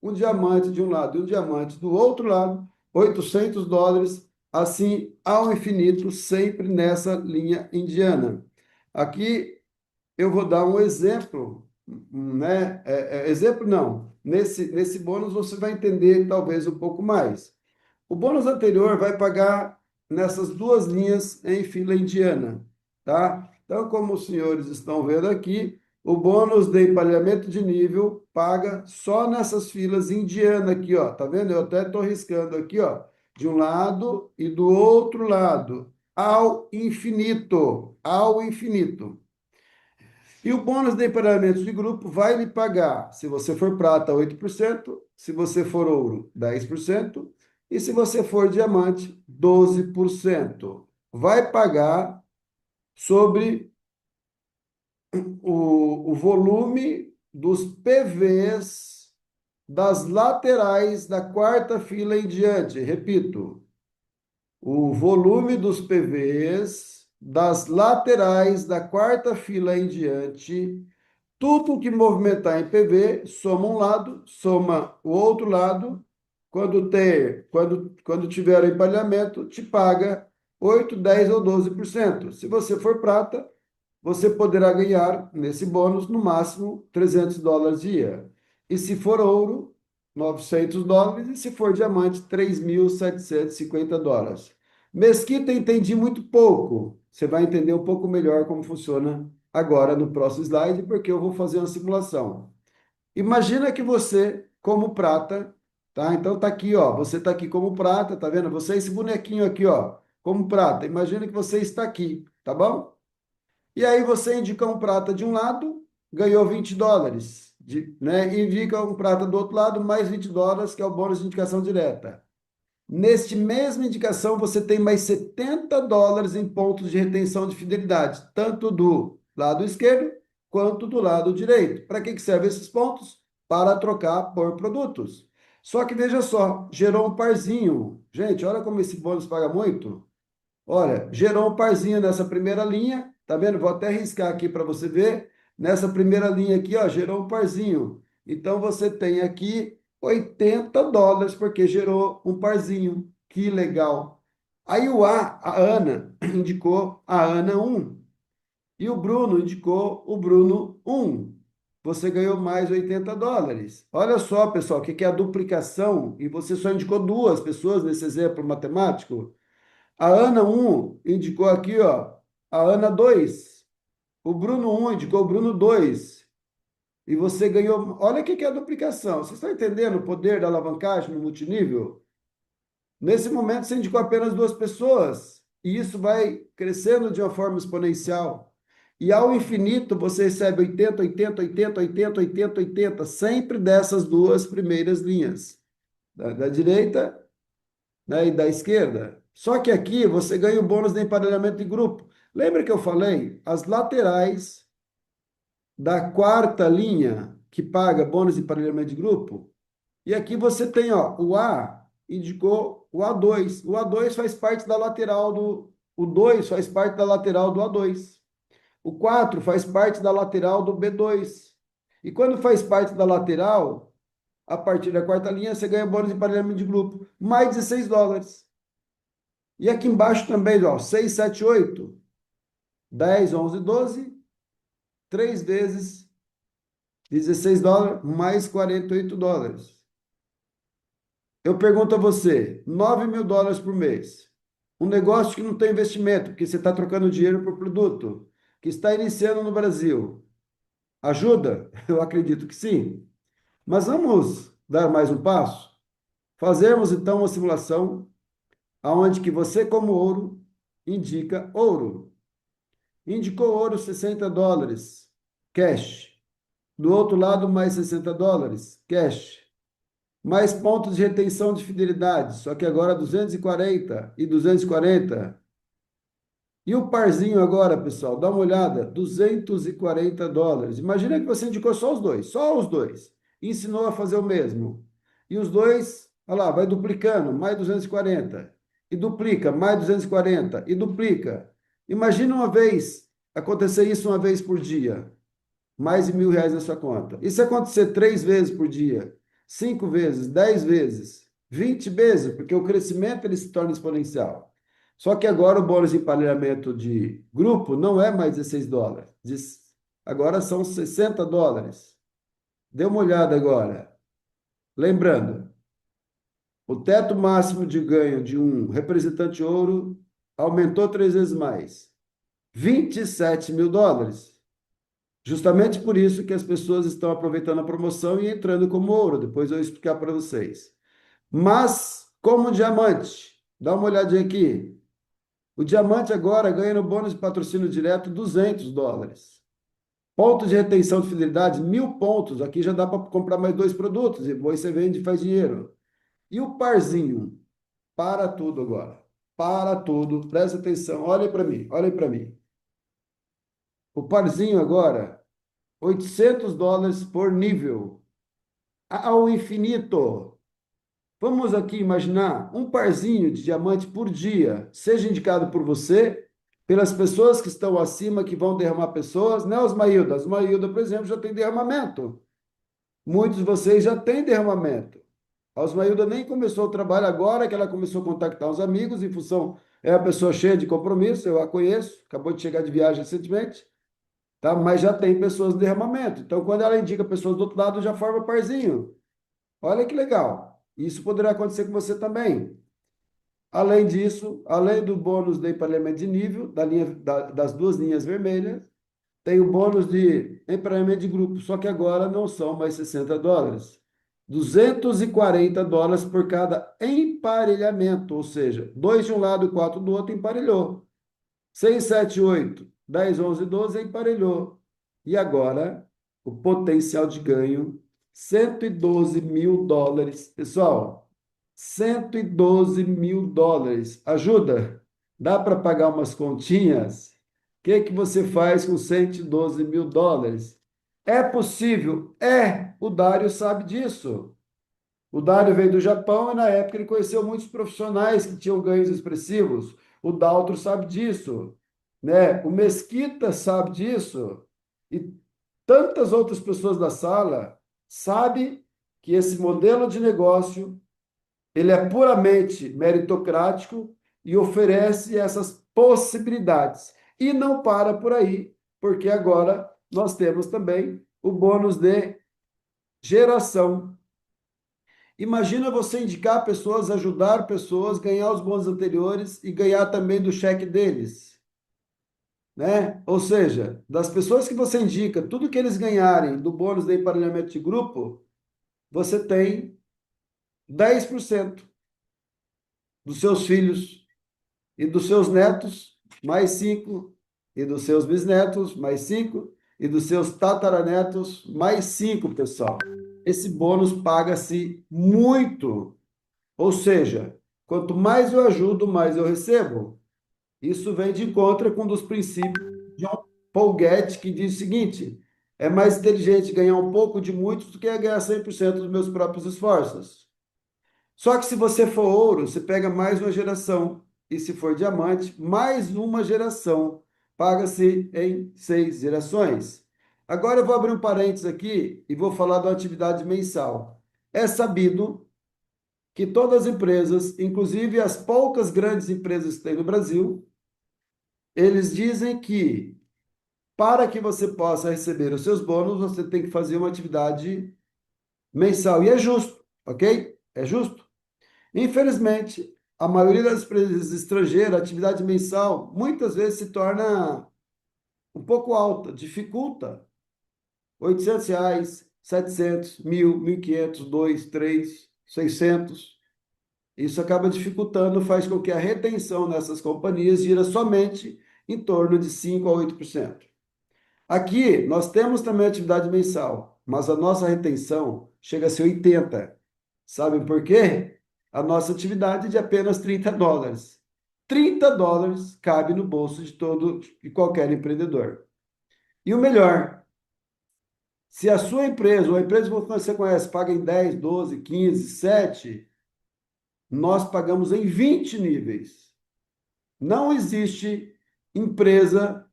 Um diamante de um lado e um diamante do outro lado, US$ 800. Assim ao infinito, sempre nessa linha indiana. Aqui eu vou dar um exemplo, né? Exemplo não. Nesse bônus você vai entender talvez um pouco mais. O bônus anterior vai pagar nessas duas linhas em fila indiana, tá? Então, como os senhores estão vendo aqui, o bônus de emparelhamento de nível paga só nessas filas indiana aqui, ó. Tá vendo? Eu até estou riscando aqui, ó, de um lado e do outro lado, ao infinito, ao infinito. E o bônus de emparelhamento de grupo vai lhe pagar, se você for prata, 8%, se você for ouro, 10%, e se você for diamante, 12%. Vai pagar sobre o volume dos PVs das laterais da quarta fila em diante. Repito, o volume dos PVs das laterais da quarta fila em diante. Tudo que movimentar em PV, soma um lado, soma o outro lado. Quando tiver o empalhamento, te paga 8, 10 ou 12%. Se você for prata, você poderá ganhar nesse bônus no máximo US$ 300 dia. E se for ouro, US$ 900. E se for diamante, US$ 3.750. Mesquita, entendi muito pouco. Você vai entender um pouco melhor como funciona agora no próximo slide, porque eu vou fazer uma simulação. Imagina que você, como prata, tá? Então tá aqui, ó. Você tá aqui como prata, tá vendo? Você é esse bonequinho aqui, ó, como prata. Imagina que você está aqui, tá bom? E aí você indica um prata de um lado ganhou US$ 20, né? E indica um prata do outro lado, mais US$ 20, que é o bônus de indicação direta. Neste mesma indicação, você tem mais US$ 70 em pontos de retenção de fidelidade, tanto do lado esquerdo quanto do lado direito. Para que servem esses pontos? Para trocar por produtos. Só que veja só, gerou um parzinho. Gente, olha como esse bônus paga muito. Olha, gerou um parzinho nessa primeira linha, tá vendo? Vou até riscar aqui para você ver. Nessa primeira linha aqui, ó, gerou um parzinho. Então você tem aqui US$ 80 porque gerou um parzinho. Que legal. Aí a Ana, indicou a Ana 1 e o Bruno indicou o Bruno 1. Você ganhou mais US$ 80. Olha só, pessoal, o que é a duplicação? E você só indicou duas pessoas nesse exemplo matemático. A Ana 1 indicou aqui, ó, a Ana 2. O Bruno 1 indicou o Bruno 2. E você ganhou. Olha o que é a duplicação. Vocês estão entendendo o poder da alavancagem no multinível? Nesse momento, você indicou apenas duas pessoas. E isso vai crescendo de uma forma exponencial. E ao infinito, você recebe 80, 80, 80, 80, 80, 80, sempre dessas duas primeiras linhas. Da direita, né, e da esquerda. Só que aqui você ganha o bônus de emparelhamento de grupo. Lembra que eu falei? As laterais da quarta linha que paga bônus de emparelhamento de grupo. E aqui você tem, ó, o A indicou o A2. O A2 faz parte da lateral do. O 2 faz parte da lateral do A2. O 4 faz parte da lateral do B2. E quando faz parte da lateral, a partir da quarta linha, você ganha bônus de emparelhamento de grupo. Mais US$ 16. E aqui embaixo também, ó, 6, 7, 8, 10, 11, 12, 3 vezes US$ 16 mais US$ 48. Eu pergunto a você, US$ 9.000 por mês, um negócio que não tem investimento, porque você está trocando dinheiro por produto, que está iniciando no Brasil, ajuda? Eu acredito que sim. Mas vamos dar mais um passo? Fazemos então uma simulação aonde que você, como ouro, indica ouro. Indicou ouro US$ 60, cash. Do outro lado, mais US$ 60, cash. Mais pontos de retenção de fidelidade, só que agora 240 e 240. E o parzinho agora, pessoal, dá uma olhada, US$ 240. Imagina que você indicou só os dois, e ensinou a fazer o mesmo. E os dois, olha lá, vai duplicando, mais 240. E duplica, mais 240. E duplica. Imagina uma vez, acontecer isso uma vez por dia, mais de R$ 1.000 na sua conta. E se acontecer 3 vezes por dia, 5 vezes, 10 vezes, 20 vezes, porque o crescimento ele se torna exponencial. Só que agora o bônus de emparelhamento de grupo não é mais US$ 16. Agora são US$ 60. Dê uma olhada agora. Lembrando, o teto máximo de ganho de um representante ouro aumentou 3 vezes mais. US$ 27.000. Justamente por isso que as pessoas estão aproveitando a promoção e entrando como ouro. Depois eu vou explicar para vocês. Mas, como diamante, dá uma olhadinha aqui. O diamante agora ganha no bônus de patrocínio direto US$ 200. Ponto de retenção de fidelidade, 1.000 pontos. Aqui já dá para comprar mais dois produtos. E depois você vende e faz dinheiro. E o parzinho? Para tudo agora. Para tudo. Presta atenção. Olhem para mim. Olhem para mim. O parzinho agora, US$ 800 por nível. Ao infinito. Vamos aqui imaginar um parzinho de diamante por dia, seja indicado por você, pelas pessoas que estão acima, que vão derramar pessoas, né, Osmailda? Osmailda, por exemplo, já tem derramamento. Muitos de vocês já têm derramamento. A Osmailda nem começou o trabalho agora, que ela começou a contactar os amigos, em função, é uma pessoa cheia de compromisso, eu a conheço, acabou de chegar de viagem recentemente, tá? Mas já tem pessoas de derramamento. Então, quando ela indica pessoas do outro lado, já forma parzinho. Olha que legal. Isso poderá acontecer com você também. Além disso, além do bônus de emparelhamento de nível, das duas linhas vermelhas, tem o bônus de emparelhamento de grupo, só que agora não são mais US$ 60. US$ 240 por cada emparelhamento, ou seja, dois de um lado e quatro do outro emparelhou. 6, 7, 8, 10, 11, 12 emparelhou. E agora o potencial de ganho, US$ 112 mil. Pessoal, US$ 112 mil. Ajuda? Dá para pagar umas continhas? O que que você faz com US$ 112 mil? É possível? É. O Dário sabe disso. O Dário veio do Japão e na época ele conheceu muitos profissionais que tinham ganhos expressivos. O Daltro sabe disso, né? O Mesquita sabe disso. E tantas outras pessoas da sala sabem que esse modelo de negócio ele é puramente meritocrático e oferece essas possibilidades. E não para por aí, porque agora nós temos também o bônus de geração. Imagina você indicar pessoas, ajudar pessoas, ganhar os bônus anteriores e ganhar também do cheque deles, né? Ou seja, das pessoas que você indica, tudo que eles ganharem do bônus de emparelhamento de grupo, você tem 10% dos seus filhos e dos seus netos, mais 5, e dos seus bisnetos, mais 5, e dos seus tataranetos, mais 5, pessoal. Esse bônus paga-se muito. Ou seja, quanto mais eu ajudo, mais eu recebo. Isso vem de encontro com um dos princípios de John Paul Getty, que diz o seguinte: é mais inteligente ganhar um pouco de muitos do que ganhar 100% dos meus próprios esforços. Só que se você for ouro, você pega mais uma geração. E se for diamante, mais uma geração. Paga-se em 6 gerações. Agora eu vou abrir um parênteses aqui e vou falar da atividade mensal. É sabido que todas as empresas, inclusive as poucas grandes empresas que tem no Brasil, eles dizem que para que você possa receber os seus bônus, você tem que fazer uma atividade mensal. E é justo, ok? É justo. Infelizmente, a maioria das empresas estrangeiras, a atividade mensal, muitas vezes se torna um pouco alta, dificulta. R$ 800, 700, 1.000, 1.500, 2, 3, 600. Isso acaba dificultando, faz com que a retenção nessas companhias gira somente em torno de 5 a 8%. Aqui nós temos também atividade mensal, mas a nossa retenção chega a ser 80%. Sabem por quê? A nossa atividade é de apenas US$ 30. US$ 30 cabe no bolso de qualquer empreendedor. E o melhor, se a sua empresa, ou a empresa que você conhece, paga em 10, 12, 15, 7, nós pagamos em 20 níveis. Não existe empresa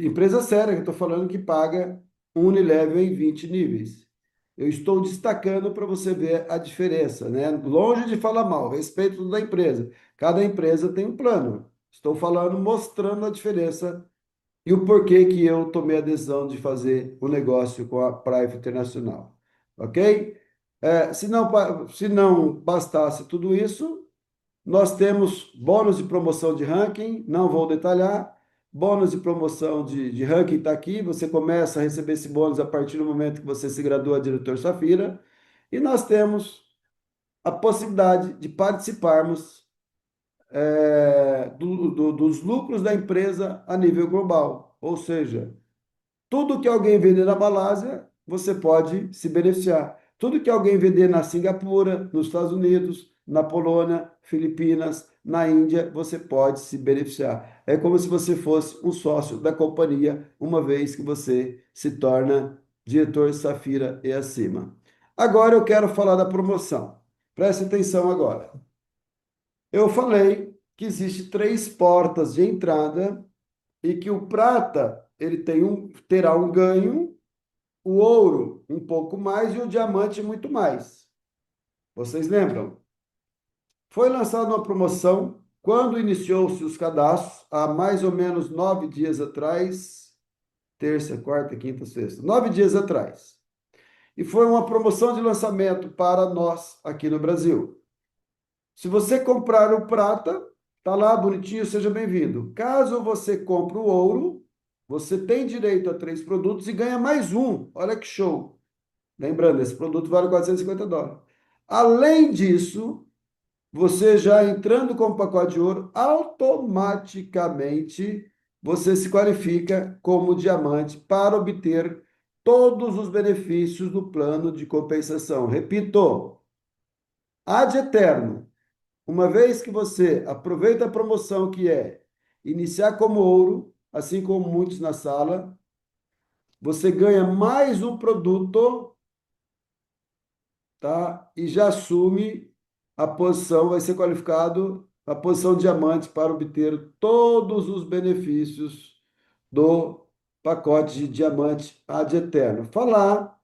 empresa séria, que eu estou falando que paga um Unilevel em 20 níveis. Eu estou destacando para você ver a diferença, né? Longe de falar mal, respeito da empresa. Cada empresa tem um plano. Estou falando, mostrando a diferença e o porquê que eu tomei a decisão de fazer o negócio com a Praifa Internacional. Ok? Se não bastasse tudo isso, nós temos bônus de promoção de ranking, não vou detalhar. Bônus de promoção de ranking está aqui. Você começa a receber esse bônus a partir do momento que você se gradua a diretor Safira. E nós temos a possibilidade de participarmos dos lucros da empresa a nível global. Ou seja, tudo que alguém vender na Malásia, você pode se beneficiar. Tudo que alguém vender na Singapura, nos Estados Unidos, na Polônia, Filipinas, na Índia, você pode se beneficiar. É como se você fosse um sócio da companhia, uma vez que você se torna diretor Safira e acima. Agora eu quero falar da promoção. Preste atenção agora. Eu falei que existe 3 portas de entrada e que o prata terá um ganho, o ouro um pouco mais e o diamante muito mais. Vocês lembram? Foi lançada uma promoção quando iniciou-se os cadastros, há mais ou menos 9 dias atrás, terça, quarta, quinta, sexta, 9 dias atrás. E foi uma promoção de lançamento para nós aqui no Brasil. Se você comprar o prata, tá lá bonitinho, seja bem-vindo. Caso você compre o ouro, você tem direito a 3 produtos e ganha mais um. Olha que show. Lembrando, esse produto vale US$ 450. Além disso, você já entrando com o pacote de ouro, automaticamente você se qualifica como diamante para obter todos os benefícios do plano de compensação. Repito, ad eterno. Uma vez que você aproveita a promoção que é iniciar como ouro, assim como muitos na sala, você ganha mais um produto, tá? E já assume a posição, vai ser qualificado a posição diamante para obter todos os benefícios do pacote de diamante ad eterno. Falar